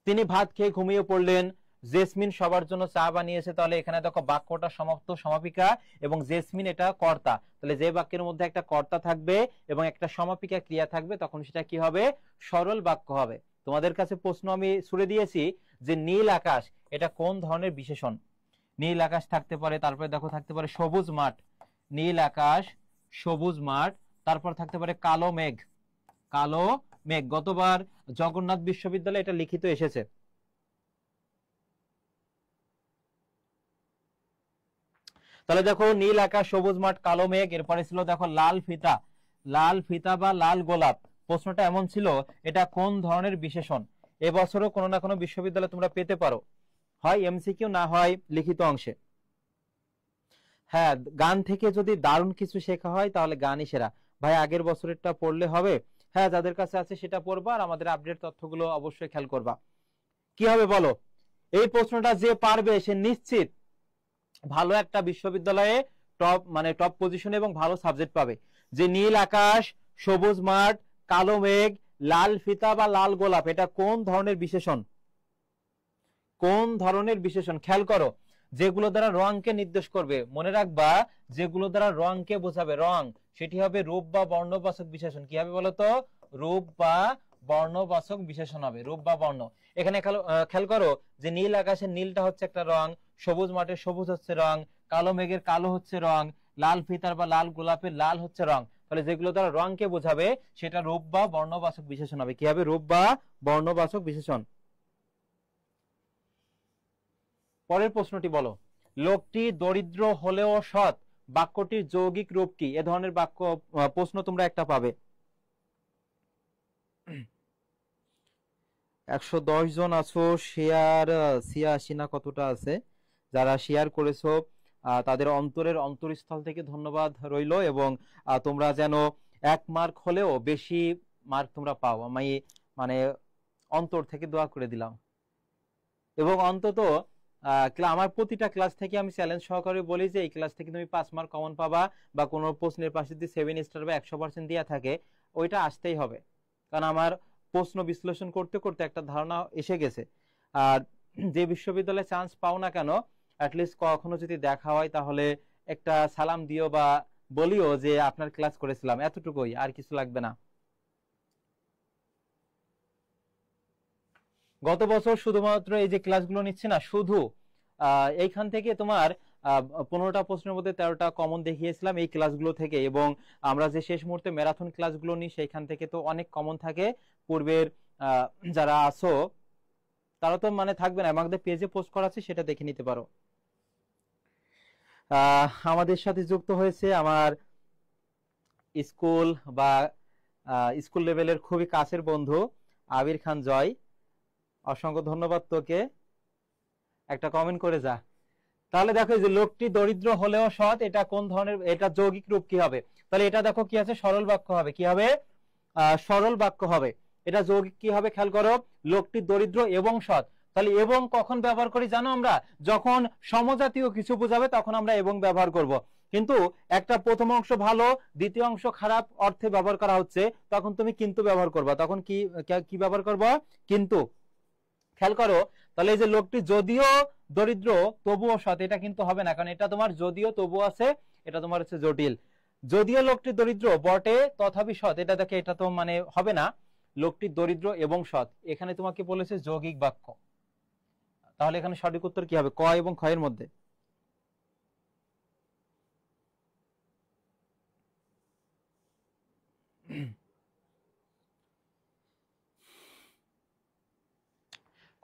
তিনি ভাত খেয়ে ঘুমিয়ে পড়লেন, জেসমিন সবার জন্য চা বানিয়েছে, তাহলে এখানে দেখো বাক্যটা সমাপ্ত সমাপিকা এবং জেসমিন এটা কর্তা। তাহলে যে বাক্যের মধ্যে একটা কর্তা থাকবে এবং একটা সমাপিকা ক্রিয়া থাকবে তখন সেটা কি হবে, সরল বাক্য হবে। তোমাদের কাছে প্রশ্ন আমি ছুড়ে দিয়েছি যে নীল আকাশ এটা কোন ধরনের বিশেষণ। নীল আকাশ থাকতে পারে, তারপরে দেখো থাকতে পারে সবুজ মাঠ, নীল আকাশ সবুজ মাঠ, তারপর থাকতে পারে কালো মেঘ, কালো মেঘ। গতবার জগন্নাথ বিশ্ববিদ্যালয়ে এটা লিখিত এসেছে। তাহলে দেখো নীল আকাশ সবুজ মাঠ কালো মেঘ, এরপরে ছিল দেখো লাল ফিতা, লাল ফিতা বা লাল গোলাপ। প্রশ্নটা এমন ছিল এটা কোন ধরনের বিশেষণ। এবছরও কোনো না কোনো বিশ্ববিদ্যালয়ে তোমরা পেতে পারো, হয় এমসিকিউ না হয় লিখিত অংশে। হ্যাঁ, গান থেকে যদি দারুণ কিছু শেখা হয় তাহলে গানই সেরা। ভাই আগের বছরেরটা পড়লে হবে? হ্যাঁ, যাদের কাছে আছে সেটা পড়বা আর আমাদের আপডেট তথ্যগুলো অবশ্যই খেয়াল করবা। কি হবে বলো, এই প্রশ্নটা যে পারবে সে নিশ্চিত ভালো একটা বিশ্ববিদ্যালয়ে টপ পজিশনে এবং ভালো সাবজেক্ট পাবে। যে নীল আকাশ সবুজ মাঠ কালো মেঘ লাল ফিতা বা লাল গোলাপ, এটা কোন ধরনের বিশেষণ, কোন ধরনের বিশেষণ? খেয়াল করো, যেগুলো দ্বারা রংকে নির্দেশ করবে, মনে রাখবা যেগুলো দ্বারা রংকে বোঝাবে, রং, সেটি হবে রূপ বা বর্ণবাচক বিশেষণ। কি হবে বলতো, রূপ বা বর্ণবাচক বিশেষণ হবে, রূপ বা বর্ণ। এখানে খেয়াল করো যে নীল আকাশের নীলটা হচ্ছে একটা রং, সবুজ মাঠের সবুজ হচ্ছে রং, কালো মেঘের কালো হচ্ছে রং, লাল ফিতার বা লাল গোলাপের লাল হচ্ছে রং। তাহলে যেগুলো দ্বারা রংকে বোঝাবে সেটা রূপ বা বর্ণবাচক বিশেষণ হবে। কি হবে, রূপ বা বর্ণবাচক বিশেষণ। পরের প্রশ্নটি বলো, লোকটি দরিদ্র হলেও সৎ, বাক্যটির যৌগিক রূপ কি? এ ধরনের বাক্য প্রশ্ন তোমরা একটা পাবে। 110 জন আছো, শেয়ার 86 না কতটা আছে, যারা শেয়ার করেছো তাদের অন্তরের অন্তরস্থল থেকে ধন্যবাদ রইল এবং তোমরা যেন 1 মার্ক হলেও বেশি মার্ক তোমরা পাও, আমি মানে অন্তর থেকে দোয়া করে দিলাম। এবং অন্তত আমার প্রতিটা ক্লাস থেকে আমি চ্যালেঞ্জ সহকারে বলি যে এই ক্লাস থেকে তুমি 5 মার্ক কমন পাবা, বা কোনো প্রশ্নের পাশে যদি 7 স্টার বা 100% দেওয়া থাকে ওইটা আসতেই হবে, কারণ আমার প্রশ্ন বিশ্লেষণ করতে করতে একটা ধারণা এসে গেছে। আর যে বিশ্ববিদ্যালয়ে চান্স পাও না কেন, অ্যাটলিস্ট কখনো যদি দেখা হয় তাহলে একটা সালাম দিও বা বলিও যে আপনার ক্লাস করেছিলাম, এতটুকুই, আর কিছু লাগবে না। গত বছর শুধুমাত্র এই যে ক্লাসগুলো নিচ্ছে না, শুধু এইখান থেকে তোমার 15টা প্রশ্নের মধ্যে 13টা কমন দেখিয়েছিলাম এই ক্লাসগুলো থেকে, এবং আমরা যে শেষ মুহূর্তে ম্যারাথন ক্লাসগুলো নিই সেইখান থেকে তো অনেক কমন থাকে। পূর্বের যারা আসো তারা তো মানে থাকবে না, আমাদের পেজে পোস্ট করা আছে, সেটা দেখে নিতে পারো। আমাদের সাথে যুক্ত হয়েছে আমার স্কুল বা স্কুল লেভেলের খুবই কাছের বন্ধু আবির খান জয়, অসংখ্য ধন্যবাদ তোকে, একটা কমেন্ট করে যা। তাহলে দেখো এই যে লোকটি দরিদ্র হলেও সৎ, এটা কোন ধরনের, এটা যৌগিক রূপ কি হবে? তাহলে এটা দেখো কি আছে, সরল বাক্য হবে। কি হবে? সরল বাক্য হবে। এটা যৌগিক কি হবে খেয়াল করো, লোকটি দরিদ্র এবং সৎ। তাহলে এবং কখন ব্যবহার করি জানো আমরা? যখন সমজাতীয় কিছু বোঝাবে তখন আমরা এবং ব্যবহার করব। কিন্তু একটা প্রথম অংশ ভালো, দ্বিতীয় অংশ খারাপ অর্থে ব্যবহার করা হচ্ছে, তখন তুমি কিন্তু ব্যবহার করবা। তখন কি কি ব্যবহার করবা? কিন্তু। খেয়াল করো, তাহলে এই যে লোকটি যদিও দরিদ্র তবুও সৎ, এটা কিন্তু হবে না, কারণ এটা তোমার যদিও তবুও আছে, এটা তোমার হচ্ছে জটিল। যদিও লোকটি দরিদ্র বটে তথাপি সৎ, এটা দেখে এটা তো মানে হবে না। লোকটি দরিদ্র এবং সৎ, এখানে তোমাকে বলেছে যৌগিক বাক্য। তাহলে এখানে সঠিক উত্তর কি হবে? ক এবং খ এর মধ্যে।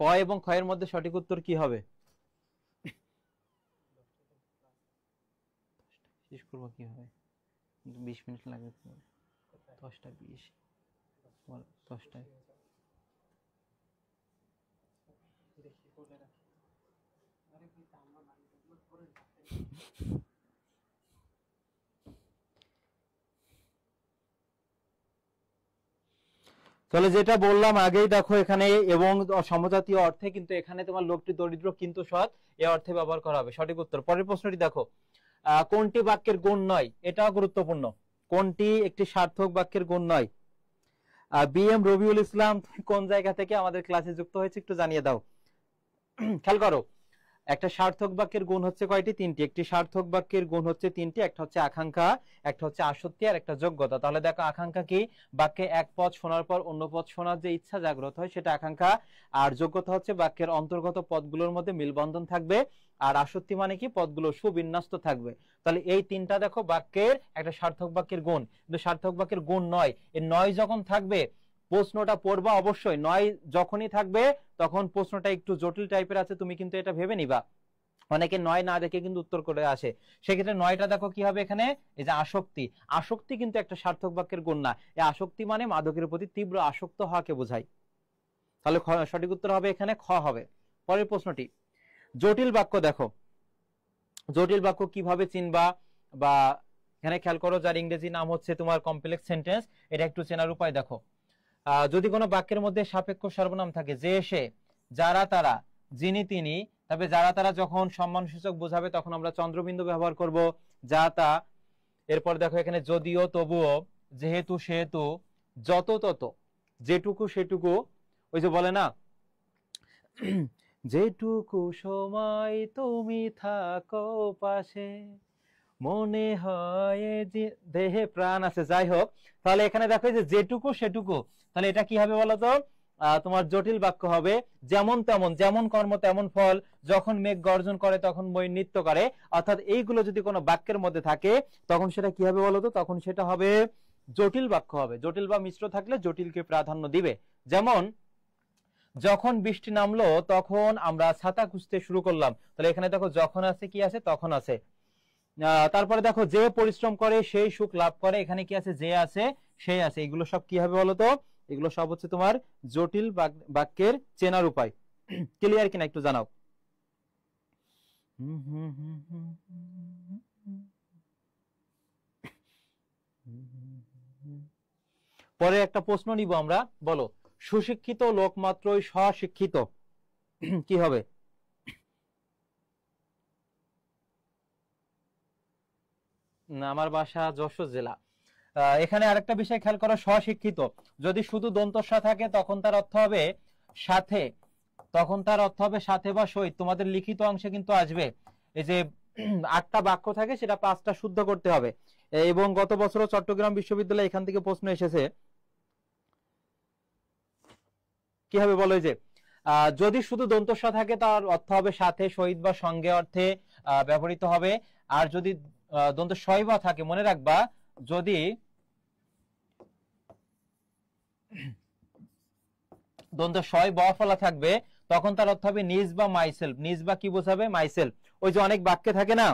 ক এবং খ এর মধ্যে সঠিক উত্তর কি হবে? শেষ করবো কি হবে? 20 মিনিট লাগবে। 10টা 20, 10টায়। তাহলে যেটা বললাম আগেই, দেখো এখানে এবং সমজাতীয় অর্থে, কিন্তু এখানে তোমার লোকটি দরিদ্র কিন্তু সৎ এ অর্থে ব্যবহার করা হবে। সঠিক উত্তর। পরের প্রশ্নটি দেখো, কোনটি বাক্যের গুণ নয়? এটাও গুরুত্বপূর্ণ। কোনটি একটি সার্থক বাক্যের গুণ নয়? বিএম রবিউল ইসলাম, কোন জায়গা থেকে আমাদের ক্লাসে যুক্ত হয়েছে একটু জানিয়ে দাও। খেয়াল করো, একটা সার্থক বাক্যের গুণ হচ্ছে কয়টি? 3টি। একটি সার্থক বাক্যের গুণ হচ্ছে 3টি, একটা হচ্ছে আকাঙ্ক্ষা, একটা হচ্ছে আসক্তি, আর একটা যোগ্যতা। তাহলে দেখো, আকাঙ্ক্ষা কি? বাক্যে এক পদ শোনার পর অন্য পদ শোনার যে ইচ্ছা জাগ্রত হয় সেটা আকাঙ্ক্ষা। আর যোগ্যতা হচ্ছে বাক্যের অন্তর্গত পদগুলোর মধ্যে মিলবন্ধন থাকবে। আর আসক্তি মানে কি? পদগুলো সুবিন্যস্ত থাকবে। তাহলে এই 3টা দেখো বাক্যের একটা সার্থক বাক্যের গুণ। কিন্তু সার্থক বাক্যের গুণ নয়, এই নয় যখন থাকবে প্রশ্নটা পড়বা অবশ্যই। নয় যখনই থাকবে তখন প্রশ্নটা একটু জটিল টাইপের আছে, তুমি কিন্তু এটা ভেবে নিবা। অনেকে নয় না দেখে কিন্তু উত্তর করে আসে। সেক্ষেত্রে নয়টা দেখো কি হবে এখানে, এই যে আসক্তি। আসক্তি কিন্তু একটা সার্থক বাক্যের গুণ না। এই আসক্তি মানে মাদকের প্রতি তীব্র আসক্ত হওয়াকে বোঝায়। তাহলে সঠিক উত্তর হবে এখানে খ হবে। পরের প্রশ্নটি, জটিল বাক্য দেখো। জটিল বাক্য কিভাবে চিনবা? বা এখানে খেয়াল করো, যার ইংরেজি নাম হচ্ছে তোমার কমপ্লেক্স সেন্টেন্স, এটা একটু চেনার উপায় দেখো। যদি কোনো বাক্যের মধ্যে সাপেক্ষ সর্বনাম থাকে, যে সে, যারা তারা, যিনি তিনি, তবে যারা তারা যখন সম্মানসূচক বোঝাবে তখন আমরা চন্দ্রবিন্দু ব্যবহার করব, যা তা। এরপর দেখো এখানে যদিও তবুও, যেহেতু সেহেতু, যত তত, যেটুকু সেটুকু। ওই যে বলে না, যেটুকু সময় তুমি থাকো পাশে, মনে হয় যে দেহে প্রাণ আছে। যাই হোক, তাহলে এখানে দেখো যে যেটুকু সেটুকু, তাহলে এটা কি হবে বলতো? তোমার জটিল বাক্য হবে। যেমন তেমন, যেমন কর্ম তেমন ফল, যখন মেঘ গর্জন করে তখন মই নৃত্য করে। অর্থাৎ এইগুলো যদি কোনো বাক্যের মধ্যে থাকে তখন সেটা কি হবে বলতো? তখন সেটা হবে জটিল বাক্য হবে। জটিল বা মিশ্র থাকলে জটিলকে প্রাধান্য দিবে। যেমন, যখন বৃষ্টি নামলো তখন আমরা ছাতা খুঁজতে শুরু করলাম। তাহলে এখানে দেখো যখন আছে, কি আছে? তখন আছে। তারপরে দেখো, যে পরিশ্রম করে সেই সুখ লাভ করে, এখানে কি আছে? যে আছে, সেই আছে। এগুলো সব কি হবে বলতো? এগুলো সব হচ্ছে তোমার জটিল বাক্যের চেনার উপায়। ক্লিয়ার কিনা একটু জানাও। পরে একটা প্রশ্ন নিব আমরা, বলো, সুশিক্ষিত লোক মাত্রই স্বশিক্ষিত, কি হবে? আমার বাসা যশোর জেলা। এখানে আরেকটা বিষয় খেয়াল করো, স্বশিক্ষিত যদি শুধু দন্তস্ব থাকে তখন তার অর্থ হবে সাথে, তখন তার অর্থ হবে সাথে বা সহিত। তোমাদের লিখিত অংশে কিন্তু আসবে, এই যে 8টা বাক্য থাকে সেটা 5টা শুদ্ধ করতে হবে। এবং গত বছরও চট্টগ্রাম বিশ্ববিদ্যালয়ে এখান থেকে প্রশ্ন এসেছে। কি হবে বলো? এই যে যদি শুধু দন্তস্ব থাকে তার অর্থ হবে সাথে, সহিত বা সঙ্গে অর্থে ব্যবহৃত হবে। আর যদি দন্ত সই বা থাকে, মনে রাখবা, যদি দন্ত সয় ব ফলা থাকবে তখন তার অর্থ হবে নিজ বা মাইসেলফ। নিজ বা কি বোঝাবে? মাইসেলফ। ওই যে অনেক বাক্যে থাকে না,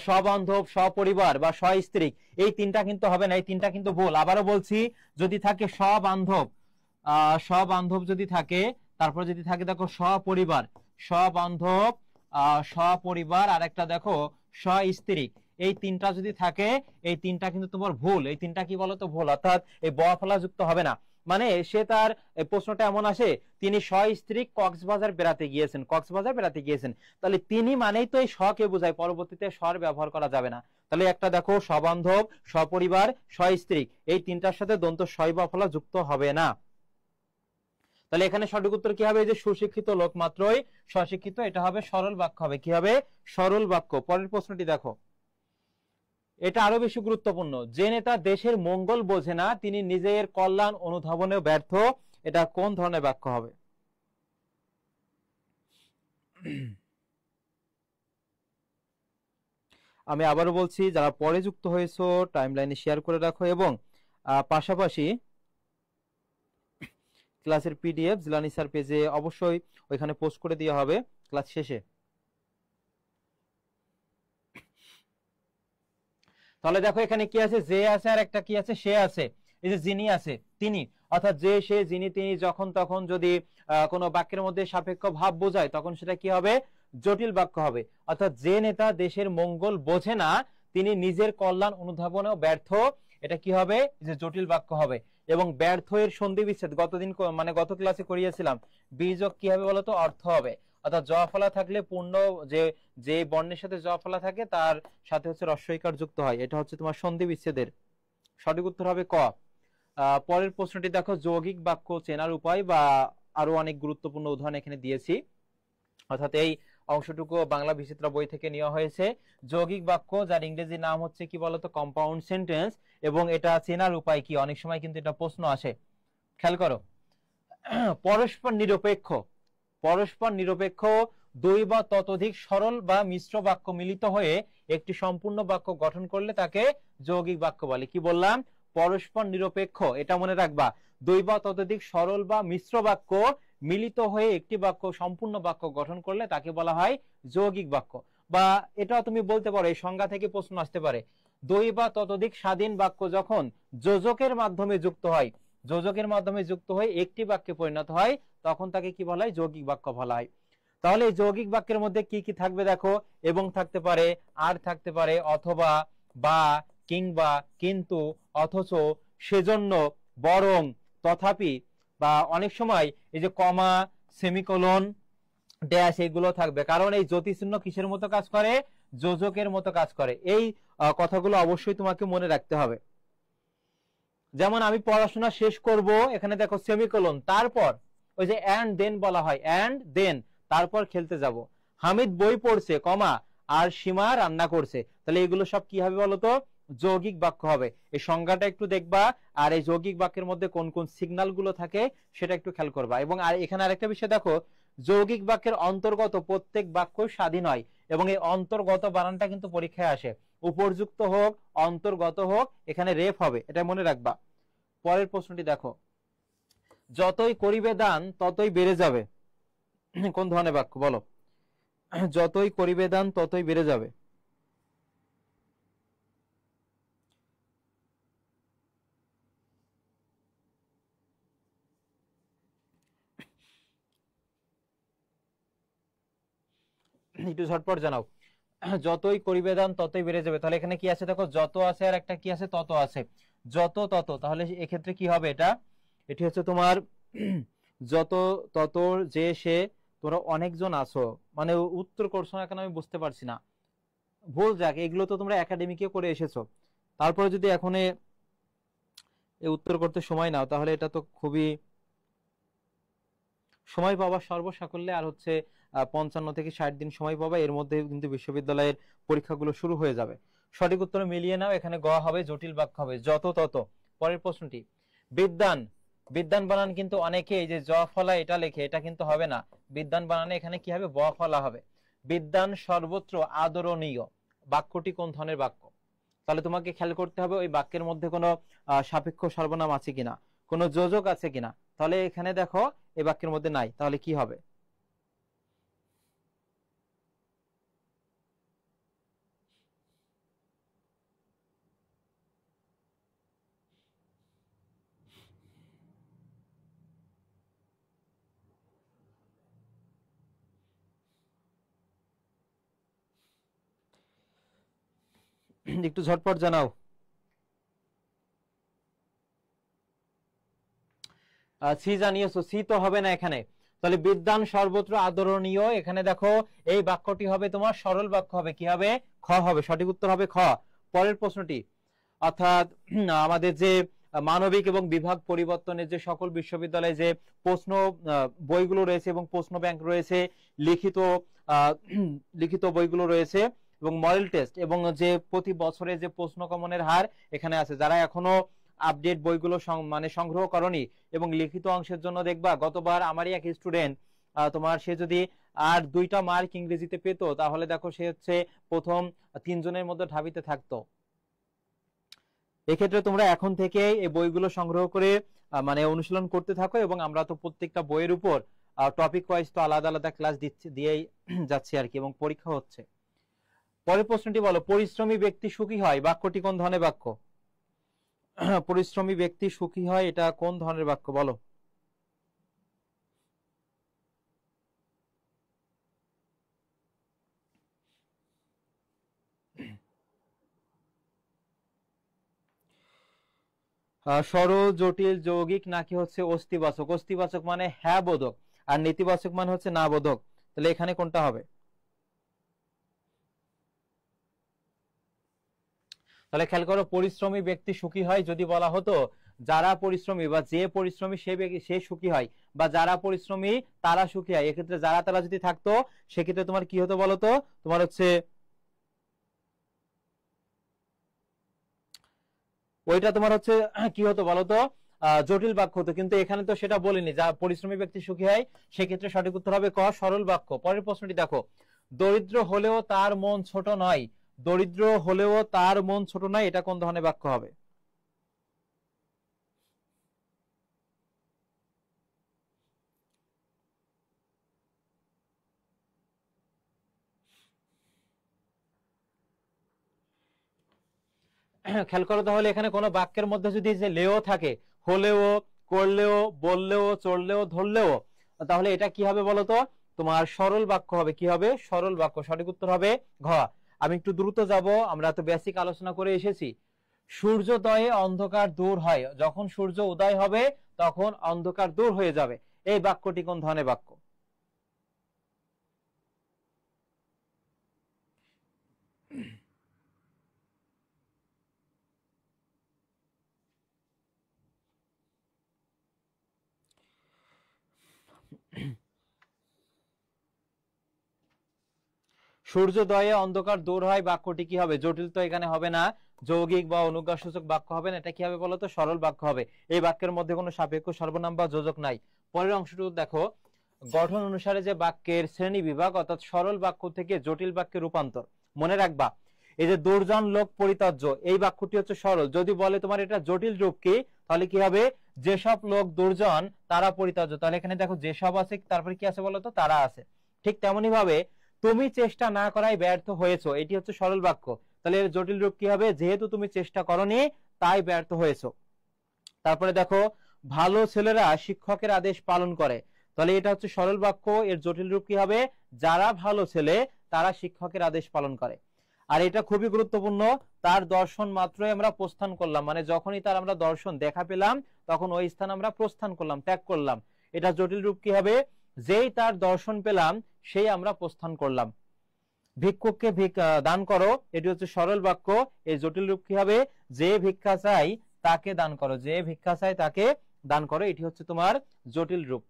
সবান্ধব, সপরিবার বা সস্ত্রীক, এই তিনটা কিন্তু হবে না, এই তিনটা কিন্তু ভুল। আবারও বলছি, যদি থাকে সবান্ধব, সবান্ধব যদি থাকে, তারপর যদি থাকে দেখো সপরিবার, সবান্ধব, সপরিবার, আর একটা দেখো সস্ত্রীক, এই তিনটা যদি থাকে, এই তিনটা কিন্তু তোমার ভুল। এই তিনটা কি বলতো ভুল, অর্থাৎ এই ব ফলা যুক্ত হবে না। মানে সে তার প্রশ্নটা এমন আসে, তিনি সস্ত্রীক কক্সবাজার বেড়াতে গিয়েছেন, কক্সবাজার বেড়াতে গিয়েছেন, তাহলে তিনি মানেই তো এই কে বোঝায়, পরবর্তীতে স্বর ব্যবহার করা যাবে না। তাহলে একটা দেখো সবান্ধব, সপরিবার, সস্ত্রীক, এই তিনটার সাথে দন্ত সই বা ফলা যুক্ত হবে না। তাহলে এখানে সঠিক উত্তর কি হবে, এই যে সুশিক্ষিত লোক মাত্রই স্বশিক্ষিত, এটা হবে সরল বাক্য, হবে কি হবে, সরল বাক্য। পরের প্রশ্নটি দেখো, এটা আরো বেশি গুরুত্বপূর্ণ। যে নেতা দেশের মঙ্গল বোঝে না, তিনি নিজের কল্যাণ অনুধাবনে ব্যর্থ, এটা কোন ধরনের বাক্য হবে? আমি আবারও বলছি, যারা পরে যুক্ত হয়েছো টাইমলাইনে শেয়ার করে রাখো, এবং পাশাপাশি ক্লাসের পিডিএফ জিলানি স্যার পেজে অবশ্যই ওইখানে পোস্ট করে দেওয়া হবে ক্লাস শেষে। তাহলে দেখো এখানে কি আছে, যে আছে, আর একটা কি আছে, সে আছে। এই যে যিনি আছে, তিনি, অর্থাৎ যে, সে, যিনি, তিনি, যখন তখন যদি কোনো বাক্যের মধ্যে সাপেক্ষ ভাব বোঝায়, তখন সেটা কি হবে, জটিল বাক্য হবে। অর্থাৎ যে নেতা দেশের মঙ্গল বোঝে না, তিনি নিজের কল্যাণ অনুধাবনেও ব্যর্থ, এটা কি হবে, যে জটিল বাক্য হবে। এবং ব্যর্থ এর সন্ধি বিচ্ছেদ গত ক্লাসে করিয়েছিলাম, বীজক কি হবে বলতো, অর্থ হবে। অর্থাৎ জ ফলা থাকলে পূর্ণ, যে বর্ণের সাথে জ ফলা থাকে তার সাথে হচ্ছে রস্বইকার যুক্ত হয়, এটা হচ্ছে তোমার সন্ধি বিচ্ছেদের। সঠিক উত্তর হবে ক। পরের প্রশ্নটি দেখো, যৌগিক বাক্য চেনার উপায়, বা আরো অনেক গুরুত্বপূর্ণ উদাহরণ এখানে দিয়েছি, অর্থাৎ এই অংশটুকু বাংলা বিচিত্রা বই থেকে নেওয়া হয়েছে। যৌগিক বাক্য, যার ইংরেজি নাম হচ্ছে কি বলতো, কম্পাউন্ড সেন্টেন্স, এবং এটা চেনার উপায় কি, অনেক সময় কিন্তু এটা প্রশ্ন আসে, খেয়াল করো। পরস্পর নিরপেক্ষ, পরস্পর নিরপেক্ষ দুই বা ততোধিক সরল বা মিশ্র বাক্য মিলিত হয়ে একটি সম্পূর্ণ বাক্য গঠন করলে তাকে যৌগিক বাক্য বলে। কি বললাম, পরস্পর নিরপেক্ষ, এটা মনে রাখবা, দুই বা ততোধিক সরল বা মিশ্র বাক্য মিলিত হয়ে একটি বাক্য, সম্পূর্ণ বাক্য গঠন করলে তাকে বলা হয় যৌগিক বাক্য। বা এটা তুমি বলতে পারো, এই সংজ্ঞা থেকে প্রশ্ন আসতে পারে, দুই বা ততোধিক স্বাধীন বাক্য যখন যোজকের মাধ্যমে যুক্ত হয়, যোজকের মাধ্যমে যুক্ত হয়ে একটি বাক্যে পরিণত হয়, তখন তাকে কি বলা হয়, যৌগিক বাক্য বলা হয়। তাহলে এই যৌগিক বাক্যের মধ্যে কি কি থাকবে দেখো, এবং থাকতে পারে, আর থাকতে পারে, অথবা, বা, কিংবা, কিন্তু, অথচ, সেজন্য, বরং, তথাপি, বা অনেক সময় এই যে কমা, সেমিকোলন, ড্যাশ, এগুলো থাকবে। কারণ এই জ্যোতিচিহ্ন কিসের মতো কাজ করে, যোজকের মতো কাজ করে। এই কথাগুলো অবশ্যই তোমাকে মনে রাখতে হবে। যেমন আমি পড়াশোনা শেষ করব, এখানে দেখো সেমিকোলন, তারপর ওই যে এন্ড দেন বলা হয়, এন্ড দেন, তারপর খেলতে যাব। হামিদ বই পড়ছে, কমা, আর সীমা রান্না করছে। তাহলে এগুলো সব কি হবে বলতো, যৌগিক বাক্য হবে। এই সংজ্ঞাটা একটু দেখবা, আর এই যৌগিক বাক্যের মধ্যে কোন কোন সিগন্যাল গুলো থাকে সেটা একটু খেয়াল করবা। এবং আর এখানে আরেকটা বিষয় দেখো, যৌগিক বাক্যের অন্তর্গত প্রত্যেক বাক্য স্বাধীন হয়, এবং এই অন্তর্গত বানানটা কিন্তু পরীক্ষায় আসে, উপযুক্ত হোক, অন্তর্গত হোক, এখানে রেফ হবে, এটা মনে রাখবা। পরের প্রশ্নটি দেখো, যতই করিবে দান ততই বেড়ে যাবে, কোন ধরনের বাক্য বলো, যতই করিবে দান ততই বেড়ে যাবে। একটু ঝটপট জানাও, যতই করিবে দান ততই বেড়ে যাবে। তাহলে এখানে কি আছে দেখো, যত আছে, আর একটা কি আছে, তত আছে, যত তত। তাহলে এক্ষেত্রে কি হবে, এটি হচ্ছে তোমার যত তত, যে, সে, তোমরা অনেকজন আছো, মানে উত্তর করছো না কেন আমি বুঝতে পারছি না, ভুল যাক, এগুলো তো তোমরা একাডেমিকে করে এসেছো, তারপরে যদি এখন উত্তর করতে সময় নাও, তাহলে এটা তো খুবই সময় পাবা সর্বসাকল্যে, আর হচ্ছে 55 থেকে 60 দিন সময় পাবা, এর মধ্যে কিন্তু বিশ্ববিদ্যালয়ের পরীক্ষাগুলো শুরু হয়ে যাবে। সঠিক উত্তর মিলিয়ে নাও, এখানে গ হবে, জটিল বাক্য হবে, যত তত। পরের প্রশ্নটি, বিদ্যান, বিদ্যান বানান কিন্তু অনেকে এই যে জ ফলা এটা লেখে, এটা কিন্তু হবে না, বিদ্যান বানানে এখানে কি হবে, ব ফলা হবে। বিদ্যান সর্বত্র আদরণীয়, বাক্যটি কোন ধরনের বাক্য? তাহলে তোমাকে খেয়াল করতে হবে ওই বাক্যের মধ্যে কোনো সাপেক্ষ সর্বনাম আছে কিনা, কোনো যোজক আছে কিনা। তাহলে এখানে দেখো এই বাক্যের মধ্যে নাই, তাহলে কি হবে, একটু ঝটপট জানাও। সি জানিয়েছো, সি তো হবে না এখানে। তাহলে বিদ্বান সর্বত্র আদরণীয়, এখানে দেখো এই বাক্যটি হবে তোমার সরল বাক্য হবে, কি হবে? খ হবে, সঠিক উত্তর হবে খ। পরের প্রশ্নটি, অর্থাৎ আমাদের যে মানবিক এবং বিভাগ পরিবর্তনের যে সকল বিশ্ববিদ্যালয়ে যে প্রশ্ন বইগুলো রয়েছে এবং প্রশ্ন ব্যাংক রয়েছে, লিখিত লিখিত বইগুলো রয়েছে এবং মডেল টেস্ট এবং যে প্রতি বছরে যে প্রশ্ন কমনের হার এখানে আছে, যারা এখনো আপডেট বইগুলো মানে সংগ্রহ করনি এবং লিখিত অংশের জন্য দেখবা গতবার আমারই এক স্টুডেন্ট তোমার সে যদি আর 2টা মার্ক ইংরেজিতে পেত তাহলে দেখো সে হচ্ছে প্রথম 3 জনের মধ্যে ঢাবিতে থাকতো। এক্ষেত্রে তোমরা এখন থেকে এই বইগুলো সংগ্রহ করে মানে অনুশীলন করতে থাকো এবং আমরা তো প্রত্যেকটা বইয়ের উপর টপিক ওয়াইজ তো আলাদা আলাদা ক্লাস দিয়েই যাচ্ছি আর কি, এবং পরীক্ষা হচ্ছে। পরের প্রশ্নটি বলো, পরিশ্রমী ব্যক্তি সুখী হয়, বাক্যটি কোন ধরনের বাক্য? পরিশ্রমী ব্যক্তি সুখী হয়, এটা কোন ধরনের বাক্য বলো? সরল, জটিল, যৌগিক নাকি হচ্ছে অস্তিবাচক? অস্তিবাচক মানে হ্যাঁ বোধক আর নেতিবাচক মানে হচ্ছে না বোধক। তাহলে এখানে কোনটা হবে? তাহলে খেয়াল করো, পরিশ্রমী ব্যক্তি সুখী হয় যদি বলা হতো যারা পরিশ্রমী বা যে পরিশ্রমী সে সুখী হয়, বা যারা পরিশ্রমী তারা সুখী হয়, এক্ষেত্রে যারা তারা যদি থাকতো সেক্ষেত্রে তোমার কি হতো বলতো? তোমার হচ্ছে ওইটা তোমার হচ্ছে কি হতো বলতো? জটিল বাক্য হতো। কিন্তু এখানে তো সেটা বলিনি, যা পরিশ্রমী ব্যক্তি সুখী হয়, সেক্ষেত্রে সঠিক উত্তর হবে ক, সরল বাক্য। পরের প্রশ্নটি দেখো, দরিদ্র হলেও তার মন ছোট নয়, দরিদ্র হলেও তার মন ছোট নয়, এটা কোন ধরনের বাক্য হবে? খেয়াল করো তাহলে, এখানে কোনো বাক্যের মধ্যে যদি যে লেও থাকে, হলেও, করলেও, বললেও, চললেও, ধরলেও, তাহলে এটা কি হবে বলতো? তোমার সরল বাক্য হবে। কি হবে? সরল বাক্য। সঠিক উত্তর হবে ঘ। আমি একটু দ্রুত যাব, আমরা তো বেসিক আলোচনা করে এসেছি। সূর্যোদয়ে অন্ধকার দূর হয়, যখন সূর্য উদয় হবে তখন অন্ধকার দূর হয়ে যাবে, এই বাক্যটি কোন ধরনের বাক্য? সূর্যোদয়ে অন্ধকার দূর হয় বাক্যটি কি হবে? জটিল তো এখানে হবে না, যৌগিক বা অনুজ্ঞাসূচক বাক্য হবে না, এটা কি হবে বলতো? সরল বাক্য হবে। এই বাক্যের মধ্যে কোনো সাপেক্ষ সর্বনাম বা যোজক নাই। পরের অংশটুকু দেখো, গঠন অনুসারে যে বাক্যের শ্রেণী বিভাগ, অর্থাৎ সরল বাক্য থেকে জটিল বাক্যে রূপান্তর। মনে রাখবা, এই যে দুর্জন লোক পরিত্যাজ্য, এই বাক্যটি হচ্ছে সরল। যদি বলে তোমার এটা জটিল রূপ কি, তাহলে কি হবে? যেসব লোক দুর্জন তারা পরিত্যাজ্য। তাহলে এখানে দেখো যেসব আছে, তারপরে কি আছে বলতো? তারা আছে। ঠিক তেমনি ভাবে তুমি চেষ্টা না করায় ব্যর্থ হয়েছো, এটি হচ্ছে সরল বাক্য। তাহলে এর জটিল রূপ কি হবে? যেহেতু তুমি চেষ্টা করনি তাই ব্যর্থ হয়েছো। তারপরে দেখো, ভালো ছেলেরা শিক্ষকের আদেশ পালন করে, তাহলে এটা হচ্ছে সরল বাক্য। এর জটিল রূপ কি হবে? যারা ভালো ছেলে তারা শিক্ষকের আদেশ পালন করে। আর এটা খুবই গুরুত্বপূর্ণ, তার দর্শন মাত্রই আমরা প্রস্থান করলাম, মানে যখনই তার আমরা দর্শন দেখা পেলাম তখন ওই স্থান আমরা প্রস্থান করলাম, ত্যাগ করলাম। এটা জটিল রূপ কি হবে? যেই তার দর্শন পেলাম সেই আমরা প্রস্থান করলাম। ভিক্ষুককে দান করো, এটি হচ্ছে সরল বাক্য। এই জটিল রূপ কি হবে? যে ভিক্ষা চাই তাকে দান করো, যে ভিক্ষা চাই তাকে দান করো, এটি হচ্ছে তোমার জটিল রূপ।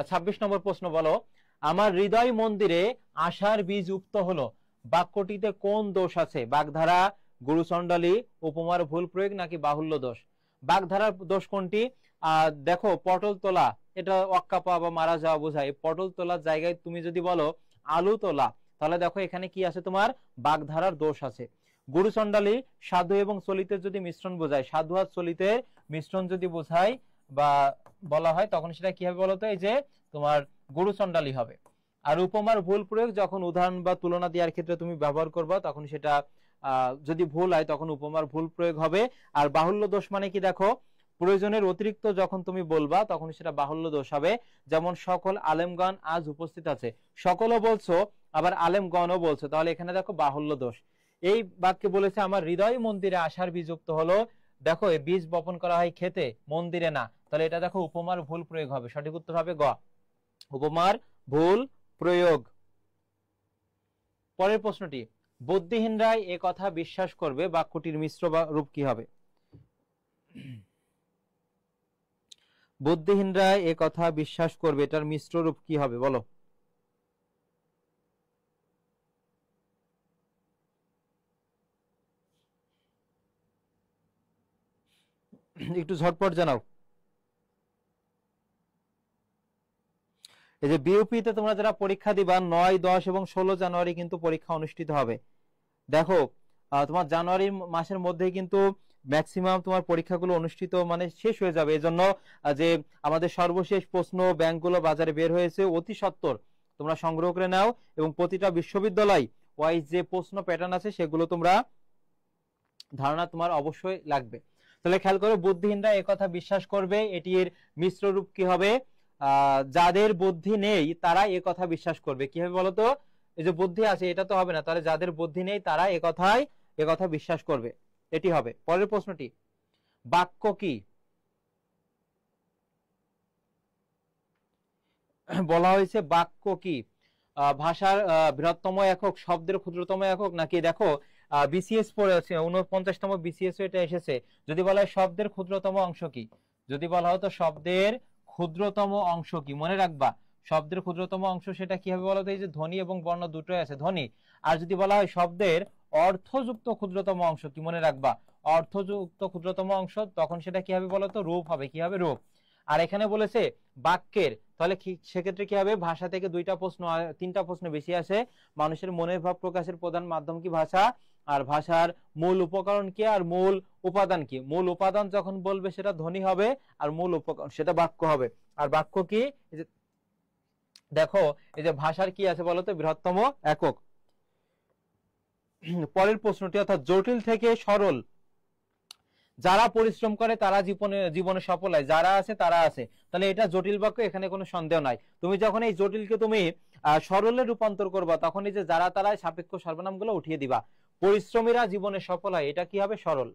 26 নম্বর প্রশ্ন বলো, আমার হৃদয় মন্দিরে আশার বীজ উক্ত হলো, বাক্যটিতে কোন দোষ আছে? বাগধারা, গুরুচণ্ডালী, উপমার ভুল প্রয়োগ নাকি বাহুল্য দোষ? বাগধারার দোষ কোনটি? দেখো, পটল তোলা, এটা অক্কা পাওয়া বা মারা যাওয়া বোঝায়। পটল তোলার জায়গায় তুমি যদি বলো আলু তোলা, তাহলে দেখো এখানে কি আছে? তোমার বাগধারার দোষ আছে। গুরুচণ্ডালী, সাধু এবং চলিতের যদি মিশ্রণ বোঝায়, সাধু আর চলিতের মিশ্রণ যদি বোঝায় বা বলা হয় তখন সেটা কি হবে বলতো? এই যে তোমার গুরুচণ্ডালী হবে। আর উপমার ভুল প্রয়োগ, যখন উদাহরণ বা তুলনা দেওয়ার ক্ষেত্রে তুমি ব্যবহার করবা তখন সেটা যদি ভুল হয় তখন উপমার ভুল প্রয়োগ হবে। আর বাহুল্য দোষ মানে কি? দেখো, প্রয়োজনের অতিরিক্ত যখন তুমি বলবা তখন সেটা বাহুল্য দোষ হবে। যেমন সকল আলেমগণ আজ উপস্থিত আছে, সকলও বলছো আবার আলেমগণও বলছে, তাহলে এখানে দেখো বাহুল্য দোষ। এই বাক্যে বলেছে আমার হৃদয় মন্দিরে আসার বীজুক্ত হলো, দেখো এই বীজ বপন করা হয় খেতে, মন্দিরে না, তাহলে এটা দেখো উপমার ভুল প্রয়োগ হবে, সঠিক উত্তর হবে গ, উপমার ভুল প্রয়োগ। পরের প্রশ্নটি, বুদ্ধিহীনরাই এ কথা বিশ্বাস করবে, বাক্যটির মিশ্র বা রূপ কি হবে? বুদ্ধিহীনরাই এ কথা বিশ্বাস করবে, এটার মিশ্র রূপ কি হবে বলো? একটু ঝটপট জানাও। এই যে বিউপিতে তোমরা যারা পরীক্ষা দিবা 9, 10 এবং 16 জানুয়ারি কিন্তু পরীক্ষা অনুষ্ঠিত হবে। দেখো তোমার জানুয়ারি মাসের মধ্যে কিন্তু ম্যাক্সিমাম তোমার পরীক্ষাগুলো অনুষ্ঠিত মানে শেষ হয়ে যাবে। এজন্য যে আমাদের সর্বশেষ প্রশ্ন ব্যাংকগুলো বাজারে বের হয়েছে, অতি সত্বর তোমরা সংগ্রহ করে নাও, এবং প্রতিটা বিশ্ববিদ্যালয় ওয়াইজ যে প্রশ্ন প্যাটার্ন আছে সেগুলো তোমরা ধারণা তোমার অবশ্যই লাগবে। তাহলে খেয়াল করো, বুদ্ধিহীনরা একথা বিশ্বাস করবে, এটির মিশ্র রূপ কি হবে? যাদের বুদ্ধি নেই তারা একথা বিশ্বাস করবে। কি হবে বলতো? এই যে বুদ্ধি আছে এটা তো হবে না, তাহলে যাদের বুদ্ধি নেই তারা একথা বিশ্বাস করবে, এটি হবে। পরের প্রশ্নটি, বাক্য কি? বলা হয়েছে বাক্য কি? ভাষার বৃহত্তম একক, শব্দের ক্ষুদ্রতম একক, নাকি দেখো বিসিএস পড়ে আছে 49তম বিসিএস এটা এসেছে, যদি বলা হয় শব্দের ক্ষুদ্রতম অংশ কি, যদি বলা হতো শব্দের ক্ষুদ্রতম অংশ কি, মনে রাখবা শব্দের ক্ষুদ্রতম অংশ সেটা কি হবে বলতো? এই যে ধ্বনি এবং বর্ণ দুটোই আছে, ধ্বনি। আর যদি বলা হয় শব্দের অর্থযুক্ত ক্ষুদ্রতম অংশ কি, মনে রাখবা অর্থযুক্ত ক্ষুদ্রতম অংশ, তখন সেটা কি হবে বলতো? রূপ হবে। কি হবে? রূপ। আর এখানে বলেছে বাক্যের, তাহলে সেক্ষেত্রে কি হবে? ভাষা থেকে তিনটা প্রশ্ন বেশি আসে। মানুষের মনের ভাব প্রকাশের প্রধান মাধ্যম কি? ভাষা। আর ভাষার মূল উপকরণ কি আর মূল উপাদান কি? মূল উপাদান যখন বলবে সেটা ধ্বনি হবে, আর মূল উপকরণ সেটা বাক্য হবে। আর বাক্য কি? দেখো এই যে ভাষার কি আছে বলতো? বৃহত্তম একক। পরের প্রশ্নটি, অর্থাৎ জটিল থেকে সরল, যারা পরিশ্রম করে তারা জীবনে সফল হয়, যারা আছে তারা আছে, তাহলে এটা জটিল বাক্য, এখানে কোনো সন্দেহ নাই। তুমি যখন এই জটিলকে তুমি সরলে রূপান্তর করবা, তখন এই যে যারা তারা সাপেক্ষ সর্বনাম গুলো উঠিয়ে দিবা। পরিশ্রমীরা জীবনে সফল হয়, এটা কি হবে? সরল।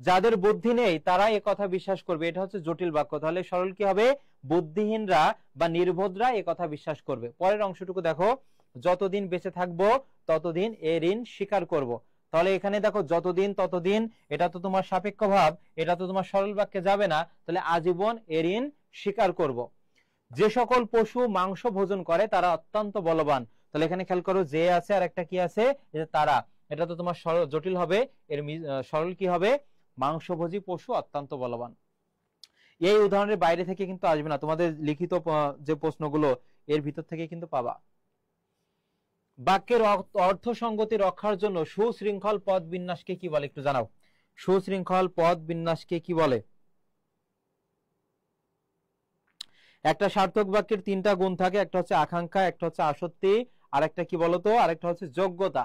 যাদের বুদ্ধি নেই তারা এ কথা বিশ্বাস করবে, এটা হচ্ছে জটিল বাক্য, তাহলে সরল কি হবে? বুদ্ধিহীনরা বা নির্বোধরা এ কথা বিশ্বাস করবে। পরের অংশটুকু দেখো, যতদিন বেঁচে থাকবো ততদিন এ ঋণ স্বীকার করব। তাহলে এখানে দেখো যতদিন ততদিন, এটা তো তোমার সাপেক্ষ ভাব, এটা তো তোমার সরল বাক্যে যাবে না, তাহলে আজীবন এ ঋণ স্বীকার করব। যে সকল পশু মাংস ভোজন করে তারা অত্যন্ত বলবান, তাহলে এখানে খেয়াল করো যে আছে আর একটা কি আছে? তারা, এটা তো তোমার জটিল হবে, এর সরল কি হবে? মাংসভোজী পশু অত্যন্ত বলবান। এই উদাহরণের বাইরে থেকে কিন্তু আসবে না, তোমাদের লিখিত যে প্রশ্নগুলো এর ভিতর থেকে কিন্তু পাবা। বাক্যের অর্থ সংগতি রক্ষার জন্য সুশৃঙ্খল পদ বিন্যাসকে কি বলে? একটু জানাও, সুশৃঙ্খল পদ বিন্যাসকে কি বলে? একটা সার্থক বাক্যের তিনটা গুণ থাকে, একটা হচ্ছে আকাঙ্ক্ষা, একটা হচ্ছে আসক্তি, আর একটা কি বলতো? আরেকটা হচ্ছে যোগ্যতা।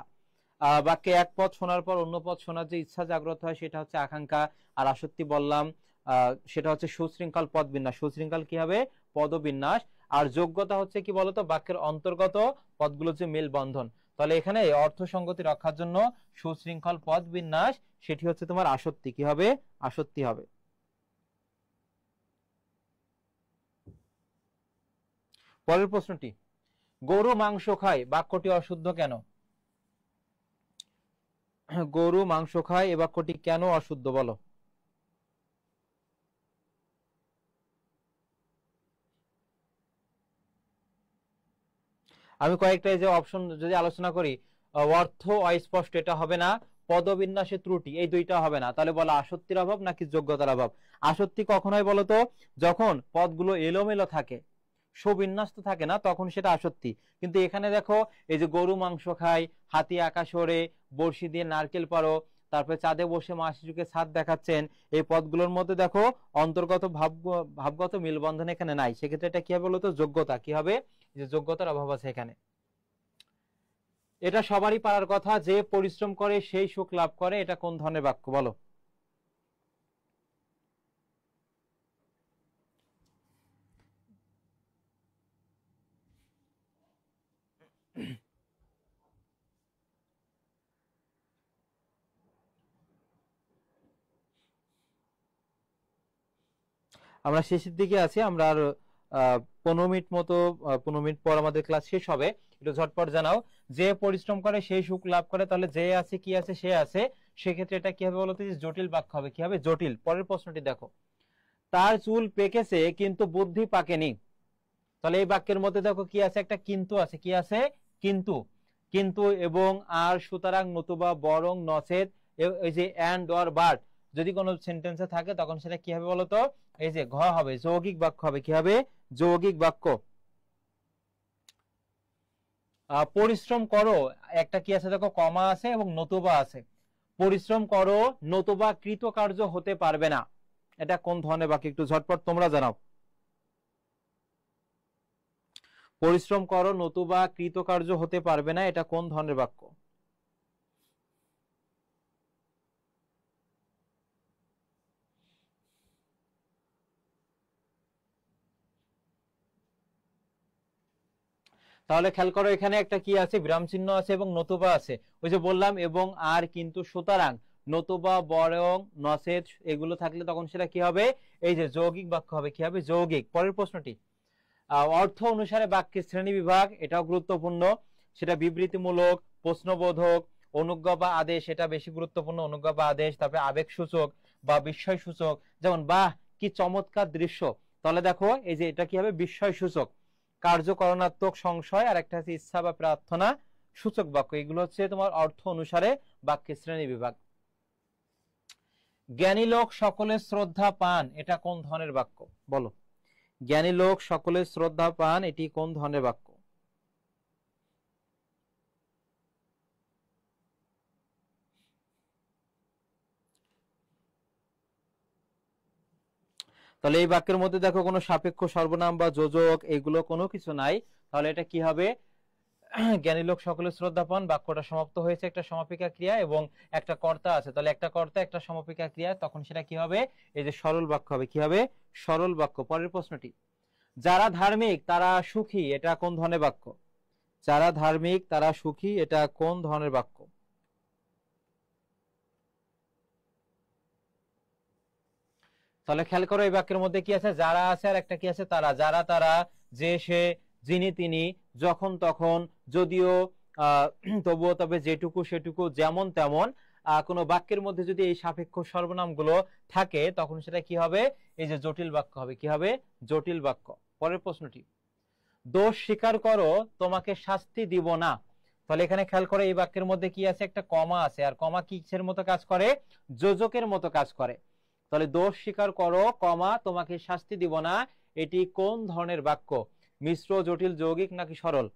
বাক্যে এক পদ শোনার পর অন্য পদ শোনার যে ইচ্ছা জাগ্রত হয় সেটা হচ্ছে আকাঙ্ক্ষা, আর আসক্তি বললাম সেটা হচ্ছে সুশৃঙ্খল পদ বিন্যাস। সুশৃঙ্খল কি হবে? পদবিন্যাস। আর যোগ্যতা হচ্ছে কি বলতো? বাক্যের অন্তর্গত পদগুলো যে মেল বন্ধন। তাহলে এখানে অর্থ সংগতি রক্ষার জন্য সুশৃঙ্খল পদ বিন্যাস, সেটি হচ্ছে তোমার আসক্তি। কি হবে? আসক্তি হবে। পরের প্রশ্নটি, গরু মাংস খায়, বাক্যটি অশুদ্ধ কেন? গরু মাংস খায়, এ বাক্যটি কেন অশুদ্ধ বলো? আমি কয়েকটা যে অপশন যদি আলোচনা করি, অর্থ অস্পষ্ট এটা হবে না, পদবিন্যাসে ত্রুটি এই দুইটা হবে না, তাহলে বলো আসক্তির অভাব নাকি যোগ্যতার অভাব? আসক্তি কখন হয় বলতো? যখন পদগুলো এলোমেলো থাকে, সুবিন্যস্ত থাকে না, তখন সেটা আসক্তি। কিন্তু এখানে দেখো এই যে গরু মাংস খায়, হাতি আকাশ ওড়ে, বড়শি দিয়ে নারকেল পারো, তারপরে চাঁদে বসে মা শিশুকে ছাদ দেখাচ্ছেন, এই পদগুলোর মধ্যে দেখো অন্তর্গত ভাবগত মিলবন্ধন এখানে নাই, সেক্ষেত্রে এটা কি হবে বলতো? যোগ্যতা। কি হবে? যে যোগ্যতার অভাব আছে এখানে। এটা সবারই পারার কথা, যে পরিশ্রম করে সেই সুখ লাভ করে, এটা কোন ধরনের বাক্য বলো? আমরা শেষের দিকে আছি, আমরা আর 15 মিনিট মতো, 15 মিনিট পর আমাদের ক্লাস শেষ হবে। একটু ঝটপট জানাও। যে পরিশ্রম করে সেই সুখ লাভ করে, তাহলে যে আছে কি আছে সে আছে, সেক্ষেত্রে এটা কি হবে বলতো, যে জটিল বাক্য হবে। কি হবে? জটিল। পরের প্রশ্নটি দেখো, তার চুল পেকেছে কিন্তু বুদ্ধি পাকেনি। তাহলে এই বাক্যের মধ্যে দেখো কি আছে, একটা কিন্তু আছে। কি আছে? কিন্তু। কিন্তু এবং আর, সুতরাং, নতুবা, বরং, নচেত, এই যে এন্ড অর বাট যদি কোনো সেন্টেন্সে থাকে তখন সেটা কি হবে বলতো, এই যে ঘ হবে, যৌগিক বাক্য হবে। কি হবে? যৌগিক বাক্য। পরিশ্রম করো, একটা কি আছে দেখো, কমা আছে এবং নতুবা আছে। পরিশ্রম করো নতুবা কৃতকার্য হতে পারবে না, এটা কোন ধরনের বাক্য? একটু ঝটপট তোমরা জানাও। পরিশ্রম করো নতুবা কৃতকার্য হতে পারবে না, এটা কোন ধরনের বাক্য? তাহলে খেয়াল করো, এখানে একটা কি আছে, বিরাম চিহ্ন আছে এবং নতুবা আছে। ওই যে বললাম এবং আর, কিন্তু, সুতরাং, নতুবা, বরং, নচেত এগুলো থাকলে তখন সেটা কি হবে? এই যে যৌগিক বাক্য হবে। কি হবে? যৌগিক। পরের প্রশ্নটি, অর্থ অনুসারে বাক্যের শ্রেণী বিভাগ, এটাও গুরুত্বপূর্ণ। সেটা বিবৃতিমূলক, প্রশ্নবোধক, অনুজ্ঞা বা আদেশ, এটা বেশি গুরুত্বপূর্ণ। অনুজ্ঞা বা আদেশ। তারপরে আবেগ সূচক বা বিস্ময় সূচক, যেমন বাহ কি চমৎকার দৃশ্য। তাহলে দেখো এই যে এটা কি হবে? বিস্ময় সূচক। কার্যকরণাত্মক সংশয়, আর একটা হচ্ছে ইচ্ছা বা প্রার্থনা সূচক বাক্য। এগুলো হচ্ছে তোমার অর্থ অনুসারে বাক্যের শ্রেণী বিভাগ। জ্ঞানী লোক সকলের শ্রদ্ধা পান, এটা কোন ধরনের বাক্য বলো? জ্ঞানী লোক সকলের শ্রদ্ধা পান, এটি কোন ধরনের বাক্য? তাহলে এই বাক্যের মধ্যে দেখো কোনো সাপেক্ষ সর্বনাম বা যোজক এগুলো কোনো কিছু নাই। তাহলে এটা কি হবে? জ্ঞানী লোক সকলের শ্রদ্ধা পান, বাক্যটা সমাপ্ত হয়েছে, একটা সমাপিকা ক্রিয়া এবং একটা কর্তা আছে। তাহলে একটা কর্তা একটা সমাপিকা ক্রিয়া, তখন সেটা কি হবে? এই যে সরল বাক্য হবে। কি হবে? সরল বাক্য। পরের প্রশ্নটি, যারা ধার্মিক তারা সুখী, এটা কোন ধরনের বাক্য? যারা ধার্মিক তারা সুখী, এটা কোন ধরনের বাক্য? তাহলে খেয়াল করো, এই বাক্যের মধ্যে কি আছে? যারা আছে আর একটা কি আছে? তারা। যারা, তারা, যে, সে, যিনি, তিনি, যখন, তখন, যদিও, তবুও, তবে, যেটুকু, সেটুকু, যেমন, তেমন। কোনো বাক্যের মধ্যে যদি এই সাপেক্ষ সর্বনাম গুলো থাকে তখন সেটা কি হবে? এই যে জটিল বাক্য হবে। কি হবে? জটিল বাক্য। পরের প্রশ্নটি, দোষ স্বীকার করো তোমাকে শাস্তি দিব না। তাহলে এখানে খেয়াল করো, এই বাক্যের মধ্যে কি আছে? একটা কমা আছে, আর কমা কিসের মতো কাজ করে? যোজকের মতো কাজ করে। তাহলে দোষ স্বীকার করো, কমা, তোমাকে শাস্তি দিব না, এটি কোন ধরনের বাক্য? মিশ্র, জটিল, যৌগিক নাকি সরল?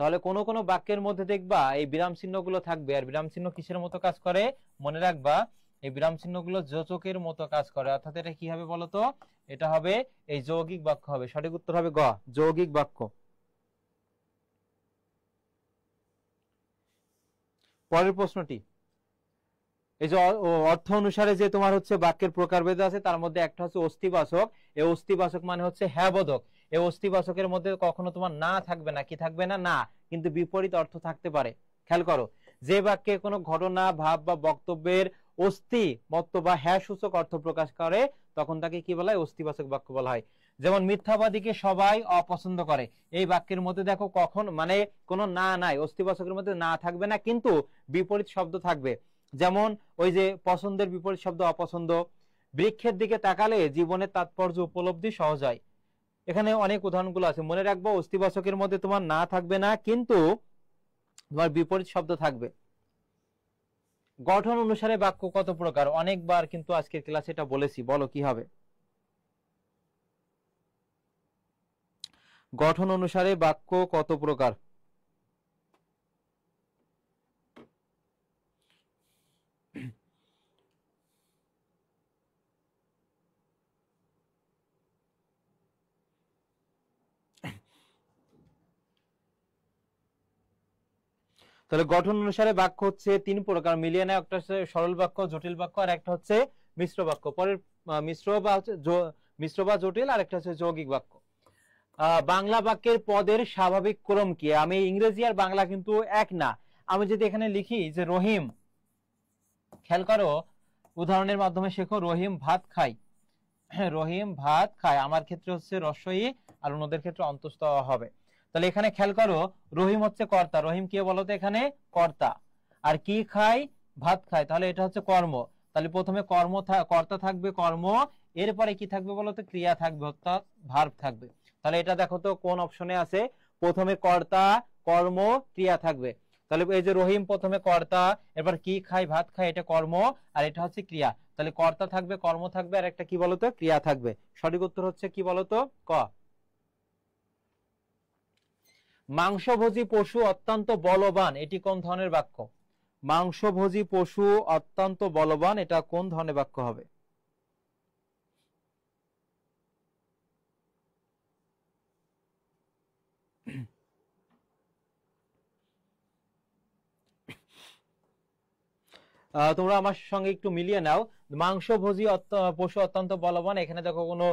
তাহলে কোন কোন বাক্যের মধ্যে দেখবা এই বিরাম চিহ্ন গুলো থাকবে, আর বিরাম চিহ্ন কিসের মতো কাজ করে? মনে রাখবা, এই বিরাম চিহ্ন গুলো যোজকের মতো কাজ করে। অর্থাৎ এটা কি হবে বলতো? এটা হবে এই যৌগিক বাক্য হবে। সঠিক উত্তর হবে গ, যৌগিক বাক্য। পরের প্রশ্নটি, এই যে অর্থ অনুসারে যে তোমার হচ্ছে বাক্যের প্রকারভেদ আছে, তার মধ্যে একটা হচ্ছে অস্তিবাচক। এই অস্তিবাচক মানে হচ্ছে হ্যাঁ বোধক। এই অস্তিবাচকের মধ্যে কখনো তোমার না থাকবে না। কি থাকবে না? না। কিন্তু বিপরীত অর্থ থাকতে পারে। খেয়াল করো, যে বাক্যে কোনো ঘটনা, ভাব বা বক্তব্যের অস্তি মত্ত বা হ্যাঁ সূচক অর্থ প্রকাশ করে তখন তাকে কি বলা হয়? অস্তিবাচক বাক্য বলা হয়। যেমন মিথ্যাবাদীকে সবাই অপছন্দ করে, এই বাক্যের মধ্যে দেখো কখন মানে কোনো না নাই, অস্তিবাচকের মধ্যে না থাকবে না, কিন্তু বিপরীত শব্দ থাকবে। যেমন ওই যে পছন্দের বিপরীত শব্দ অপছন্দ। বৃক্ষের দিকে তাকালে জীবনের তাৎপর্য উপলব্ধি সহজ হয়। এখানে অনেক উদাহরণগুলো আছে, মনে রাখবো। অস্তিবাচকের মধ্যে তোমার না থাকবে না, কিন্তু তোমার বিপরীত শব্দ থাকবে। গঠন অনুসারে বাক্য কত প্রকার? অনেকবার কিন্তু আজকের ক্লাসে এটা বলেছি, বলো কি হবে? গঠন অনুসারে বাক্য কত প্রকার? তাহলে গঠন অনুসারে বাক্য হচ্ছে 3 প্রকার, মিলিয়ে নেয়। একটা হচ্ছে সরল বাক্য, জটিল বাক্য, আর একটা হচ্ছে মিশ্র বাক্য। পরের মিশ্র বা জটিল, আর একটা হচ্ছে যৌগিক বাক্য। বাংলা বাক্যের পদের স্বাভাবিক ক্রম কি? আমি ইংরেজি আর বাংলা কিন্তু এক না। আমি যদি এখানে লিখি যে রহিম, খেয়াল করো, উদাহরণের মাধ্যমে শেখো, রহিম ভাত খাই। রহিম ভাত খায়, আমার ক্ষেত্রে হচ্ছে রস্বই আর অন্যদের ক্ষেত্রে অন্তস্থ হবে। তাহলে এখানে খেয়াল করো, রহিম হচ্ছে কর্তা, রহিম কে বলতো এখানে কর্তা, আর কি খায় ভাত খায়, তাহলে এটা হচ্ছে কর্ম। তাহলে প্রথমে কর্তা থাকবে কর্ম, এরপরে কি থাকবে বলতো ক্রিয়া থাকবে অর্থাৎ ভার্ব থাকবে। তাহলে এটা দেখো তো কোন অপশনে আছে, প্রথমে কর্তা কর্ম ক্রিয়া থাকবে। তাহলে এই যে রহিম প্রথমে কর্তা, এরপর কি খায় ভাত খায়, এটা কর্ম আর এটা হচ্ছে ক্রিয়া। তাহলে কর্তা থাকবে কর্ম থাকবে আর একটা কি বলতো ক্রিয়া থাকবে। সঠিক উত্তর হচ্ছে কি বলতো ক। মাংসভোজী পশু অত্যন্ত বলবান, এটি কোন ধরনের বাক্য? মাংসভোজী পশু অত্যন্ত বলবান, এটা কোন ধরনের বাক্য হবে? তোমরা আমার সঙ্গে একটু মিলিয়ে নাও। মাংসভোজী পশু অত্যন্ত বলবান, এখানে দেখো কোনো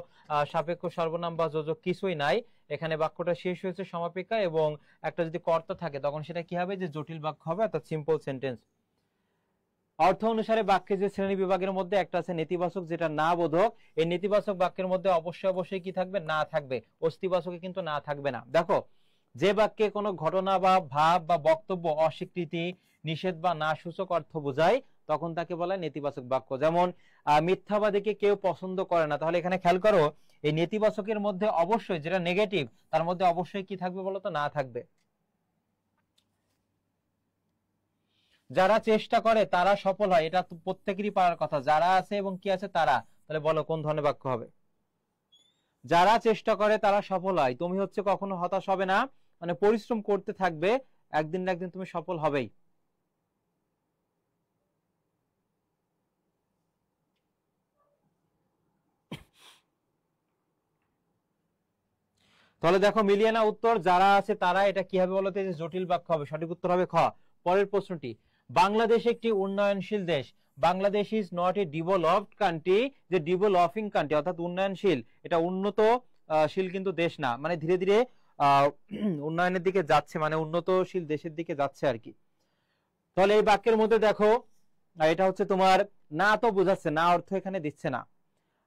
সাপেক্ষ সর্বনাম বা যোজক কিছুই নাই, এখানে বাক্যটা শেষ হয়েছে সমাপিকা, এবং একটা যদি কর্তা থাকে তখন সেটা কি হবে, যে জটিল বাক্য হবে অর্থাৎ সিম্পল সেন্টেন্স। অর্থ অনুসারে বাক্যে যে শ্রেণী বিভাগের মধ্যে একটা আছে নেতিবাচক, যেটা না বোধক। এই নেতিবাচক বাক্যের মধ্যে অবশ্যই অবশ্যই কি থাকবে, না থাকবে, অস্তিবাচকে কিন্তু না থাকবে না। দেখো, যে বাক্যে কোনো ঘটনা বা ভাব বা বক্তব্য অস্বীকৃতি, নিষেধ বা না সূচক অর্থ বোঝায় তখন তাকে বলা হয় নেতিবাচক বাক্য। যেমন মিথ্যাবাদীকে কেউ পছন্দ করে না, তাহলে এখানে খেয়াল করো এই নেতিবাচকের মধ্যে অবশ্যই যেটা নেগেটিভ তার মধ্যে অবশ্যই কি থাকবে বলতো, না থাকবে। যারা চেষ্টা করে তারা সফল হয়, এটা তো প্রত্যেকেরই পারার কথা, যারা আছে এবং কি আছে তারা। তাহলে বলো কোন ধরনের বাক্য হবে? যারা চেষ্টা করে তারা সফল হয়, তুমি হচ্ছে কখনো হতাশ হবে না, মানে পরিশ্রম করতে থাকবে, একদিন না একদিন তুমি সফল হবেই। তাহলে দেখো মিলিয়ে না উত্তর, যারা আছে তারা, এটা কি হবে বলতে, যে জটিল বাক্য হবে। সঠিক উত্তর হবে খ। পরের প্রশ্নটি, বাংলাদেশ একটি উন্নয়নশীল দেশ, Bangladesh is not a developed country, যে ডেভেলপিং কান্ট্রি অর্থাৎ উন্নয়নশীল, এটা উন্নতশীল কিন্তু দেশ না, মানে ধীরে ধীরে উন্নয়নের দিকে যাচ্ছে, মানে উন্নতশীল দেশের দিকে যাচ্ছে আর কি। তাহলে এই বাক্যের মধ্যে দেখো, এটা হচ্ছে তোমার না তো বোঝাচ্ছে না, অর্থ এখানে দিচ্ছে না,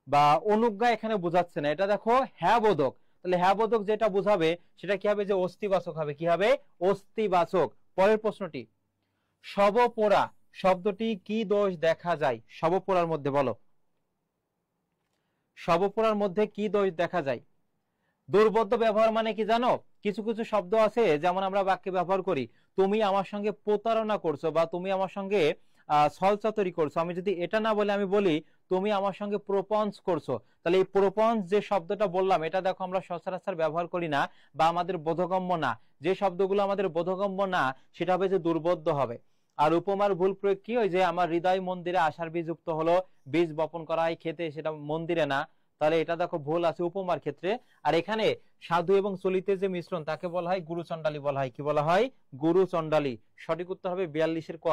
বা অনুজ্ঞা এখানে বোঝাচ্ছে না, এটা দেখো হ্যাঁ বোধক। তাহলে হ্যাঁ বোধক যেটা বোঝাবে সেটা কি হবে, যে অস্তিবাচক হবে, কি হবে, অস্তিবাচক। পরের প্রশ্নটি, শবপোড়া শব্দটি কি দোষ দেখা যায়? শবপোড়ার মধ্যে বলো, শবপোড়ার মধ্যে কি দোষ দেখা যায়? দুর্বোধ্য ব্যবহার মানে কি জানো? কিছু কিছু শব্দ আছে যেমন আমরা বাক্যে ব্যবহার করি, তুমি আমার সঙ্গে প্রতারণা করছো বা তুমি আমার সঙ্গে ছলচাতুরি করছো, আমি যদি এটা না বলে আমি বলি তুমি আমার সঙ্গে প্রপঞ্চ করছো, তাহলে এই প্রপঞ্চ যে শব্দটা বললাম এটা দেখো আমরা সচরাচর ব্যবহার করি না বা আমাদের বোধগম্য না। যে শব্দগুলো আমাদের বোধগম্য না সেটা হবে যে দুর্বোধ্য হবে। আর উপমার ভুল প্রয়োগ কি, ওই যে আমার হৃদয় মন্দিরে আশার বীজ যুক্ত হলো, বীজ বপন করা হয় খেতে, সেটা মন্দিরে না, তাহলে এটা দেখো ভুল আছে উপমার ক্ষেত্রে। আর এখানে সাধু এবং চলিতের যে মিশ্রণ তাকে বলা হয় গুরুচণ্ডালী বলা হয়, কি বলা হয়, গুরুচণ্ডালী। সঠিক উত্তর হবে 42-এর ক।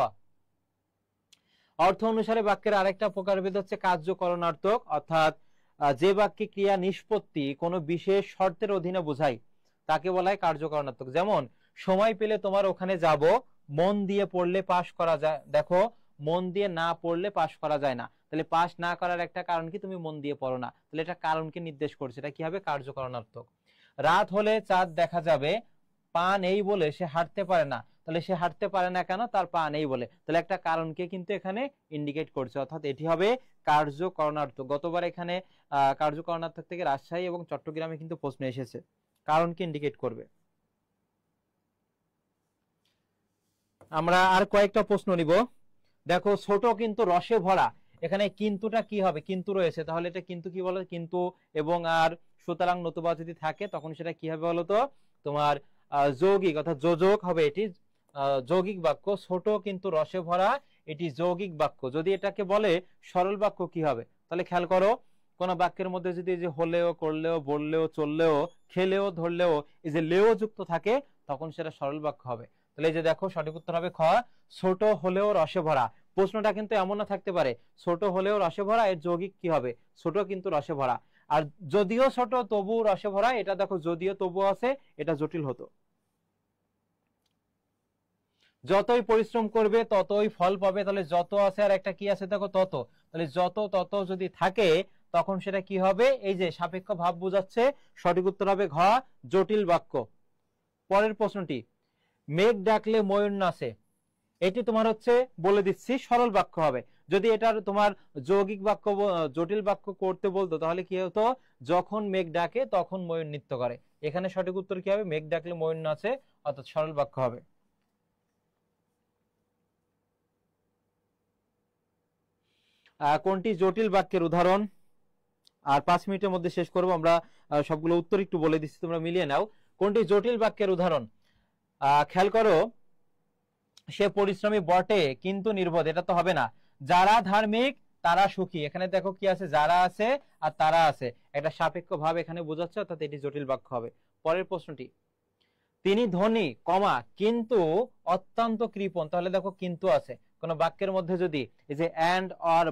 অর্থ অনুসারে বাক্যের আরেকটা প্রকারভেদ হচ্ছে কার্যকরণার্থক, অর্থাৎ যে বাক্যে ক্রিয়া নিষ্পত্তি কোনো বিশেষ শর্তের অধীনে বোঝায় তাকে বলা হয় কার্যকরণার্থক। যেমন সময় পেলে তোমার ওখানে যাব, মন দিয়ে পড়লে পাশ করা যায়, দেখো মন দিয়ে না পড়লে পাশ করা যায় না, তাহলে পাশ না করার একটা কারণ কি, তুমি মন দিয়ে পড়ো না, তাহলে এটা কারণকে নির্দেশ করছে, এটা কি হবে, কার্যকরণার্থক। রাত হলে চাঁদ দেখা যাবে, পা নেই বলে সে হাঁটতে পারে না, তাহলে সে হাঁটতে পারে না কেন, তার পা নেই বলে, তাহলে একটা কারণকে কিন্তু এখানে ইন্ডিকেট করছে, অর্থাৎ এটি হবে কার্যকরণার্থক। গতবার এখানে কার্যকরণার্থক থেকে রাজশাহী এবং চট্টগ্রামে কিন্তু প্রশ্ন এসেছে, কারণকে ইন্ডিকেট করবে। আমরা আর কয়েকটা প্রশ্ন নিব। দেখো ছোট কিন্তু রসে ভরা, এখানে কিন্তুটা কি হবে, কিন্তু রয়েছে, তাহলে এটা কিন্তু কি বলো, কিন্তু এবং আর সুতরাং নতুবা যদি থাকে তখন সেটা কি হবে বলতো, তোমার যৌগিক অর্থাৎ যোজক হবে, এটি যৌগিক বাক্য। ছোট কিন্তু রসে ভরা, এটি যৌগিক বাক্য। যদি এটাকে বলে সরল বাক্য কি হবে, তাহলে খেয়াল করো, কোন বাক্যের মধ্যে যদি যে হলেও, করলেও, বললেও, চললেও, খেলেও, ধরলেও এই যে লেও যুক্ত থাকে তখন সেটা সরল বাক্য হবে। তাহলে এই যে দেখো সঠিক উত্তর হবে খ, ছোট হলেও রসে ভরা। প্রশ্নটা কিন্তু এমনও থাকতে পারে, ছোট হলেও রসে ভরা, এর যৌগিক কি হবে, ছোট কিন্তু রসে ভরা। আর যদিও ছোট তবু রসে ভরা, এটা দেখো যদিও তবু আছে, এটা জটিল হতো। যতই পরিশ্রম করবে ততই ফল পাবে, তাহলে যত আছে আর একটা কি আছে দেখো তত, তাহলে যত তত যদি থাকে তখন সেটা কি হবে, এই যে সাপেক্ষ ভাব বোঝাচ্ছে, সঠিক উত্তর হবে ঘ, জটিল বাক্য। পরের প্রশ্নটি, মেঘ ডাকলে ময়ূর নাচে, এটি তোমার হচ্ছে বলে দিচ্ছি সরল বাক্য হবে। যদি এটার তোমার যৌগিক বাক্য জটিল বাক্য করতে বলতো তাহলে কি হতো, যখন মেঘ ডাকে তখন ময়ূর নৃত্য করে। এখানে সঠিক উত্তর কি হবে, মেঘ ডাকলে ময়ূর নাচে, অর্থাৎ সরল বাক্য হবে। কোনটি জটিল বাক্যের উদাহরণ? আর 5 মিনিটের মধ্যে শেষ করব আমরা। সবগুলো উত্তর একটু বলে দিচ্ছি, তোমরা মিলিয়ে নাও। কোনটি জটিল বাক্যের উদাহরণ? খেয়াল করো, সে পরিশ্রমী বটে কিন্তু নির্বোধ, এটা তো হবে না। যারা ধার্মিক তারা সুখী, এখানে দেখো কি আছে, যারা আছে আর তারা আছে, একটা সাপেক্ষ ভাব এখানে বোঝাচ্ছে, অর্থাৎ এটি জটিল বাক্য হবে। পরের প্রশ্নটি, তিনি ধনী কমা কিন্তু অত্যন্ত কৃপণ, তাহলে দেখো কিন্তু আছে কোন বাক্যের মধ্যে, যদি এই যে এন্ড অর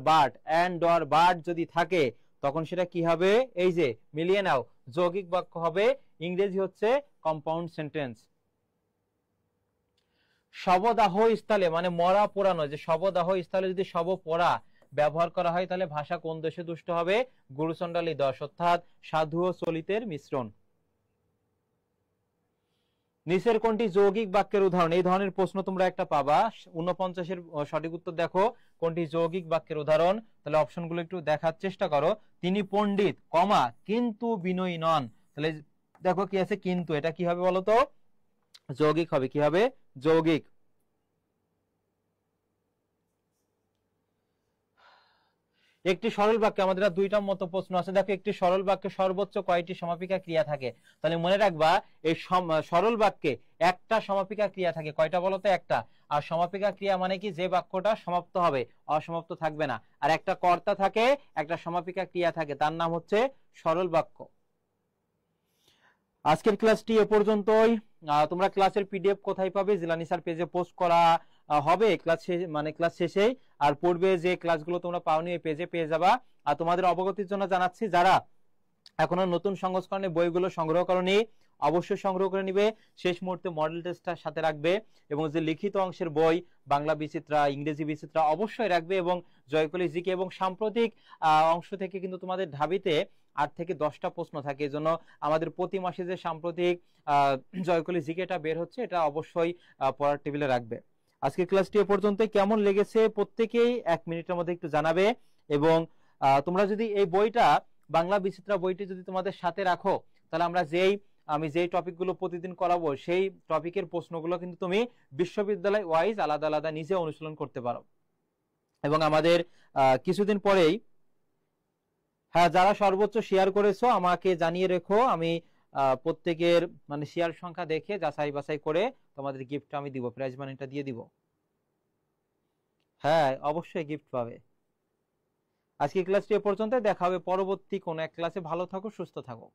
বাট যদি থাকে তখন সেটা কি হবে, এই যে মিলিয়ে নাও, যৌগিক বাক্য হবে, ইংরেজি হচ্ছে কম্পাউন্ড সেন্টেন্স। শবদাহ স্থলে মানে মরা পোড়ানো, যে শবদাহ স্থলে যদি শব পোড়া ব্যবহার করা হয় তাহলে ভাষা কোন দেশে দুষ্ট হবে, গুরুচণ্ডালী দশ, অর্থাৎ সাধু ও চলিতের মিশ্রণ। নিচের কোনটি যৌগিক বাক্যের উদাহরণ? এই ধরনের প্রশ্ন তোমরা একটা পাবা। 49-এর সঠিক উত্তর দেখো, কোনটি যৌগিক বাক্যের উদাহরণ? তাহলে অপশনগুলো একটু দেখার চেষ্টা করো। তিনি পণ্ডিত কমা কিন্তু বিনয়ী নন, তাহলে দেখো কি আছে কিন্তু, এটা কি হবে বলতো, যৌগিক হবে। কি হবে, যৌগিক। একটি সরল বাক্যে, আমাদের দুইটা মতো প্রশ্ন আছে, দেখো একটি সরল বাক্যে সর্বোচ্চ কয়টি সমাপিকা ক্রিয়া থাকে? তাহলে মনে রাখবা, এই সরল বাক্যে একটা সমাপিকা ক্রিয়া থাকে, কয়টা বলতো, একটা। আর সমাপিকা ক্রিয়া মানে কি, যে বাক্যটা সমাপ্ত হবে, অসমাপ্ত থাকবে না। আর একটা কর্তা থাকে, একটা সমাপিকা ক্রিয়া থাকে, তার নাম হচ্ছে সরল বাক্য। আজকের ক্লাসটি এ পর্যন্তই। তোমরা ক্লাসের পিডিএফ কোথায় পাবে? জিলানী স্যার পেজে পোস্ট করা হবে ক্লাস শেষেই। আর পূর্বে যে ক্লাসগুলো তোমরা পাওনি এই পেজে পেয়ে যাবা। আর তোমাদের অবগতির জন্য জানাচ্ছি, যারা এখনো নতুন সংস্করণে বইগুলো সংগ্রহ করনি অবশ্যই সংগ্রহ করে নিবে। শেষ মুহূর্তে মডেল টেস্টটা সাথে রাখবে, এবং যে লিখিত অংশের বই বাংলা বিচিত্রা, ইংরেজি বিচিত্রা অবশ্যই রাখবে, এবং জয়কলি জিকে এবং সাম্প্রতিক অংশ থেকে কিন্তু তোমাদের ঢাবিতে 8 থেকে 10টা প্রশ্ন থাকে। এজন্য আমাদের প্রতি মাসে যে সাম্প্রতিক জয়কলি জিকেটা বের হচ্ছে, এটা অবশ্যই পড়ার টেবিলে রাখবে। আজকের ক্লাসটি এ পর্যন্ত। কেমন লেগেছে প্রত্যেকেই 1 মিনিটের মধ্যে একটু জানাবে। এবং তোমরা যদি এই বইটা, বাংলা বিচিত্রা বইটি যদি তোমাদের সাথে রাখো, তাহলে আমি যেই টপিকগুলো প্রতিদিন করাবো সেই টপিকের প্রশ্নগুলো কিন্তু তুমি বিশ্ববিদ্যালয় ওয়াইজ আলাদা আলাদা নিজে অনুশীলন করতে পারো। এবং আমাদের কিছুদিন পরেই, হ্যাঁ, যারা সর্বোচ্চ শেয়ার করেছো আমাকে জানিয়ে রেখো, আমি প্রত্যেকের মানে শেয়ার সংখ্যা দেখে যাচাই বাছাই করে তোমাদের গিফট আমি দিব, প্রাইজ মানিটা দিয়ে দিব। হ্যাঁ, অবশ্যই গিফট পাবে। আজকে ক্লাসটি এ পর্যন্ত, দেখা হবে পরবর্তী কোনো এক ক্লাসে। ভালো থাকো, সুস্থ থাকো।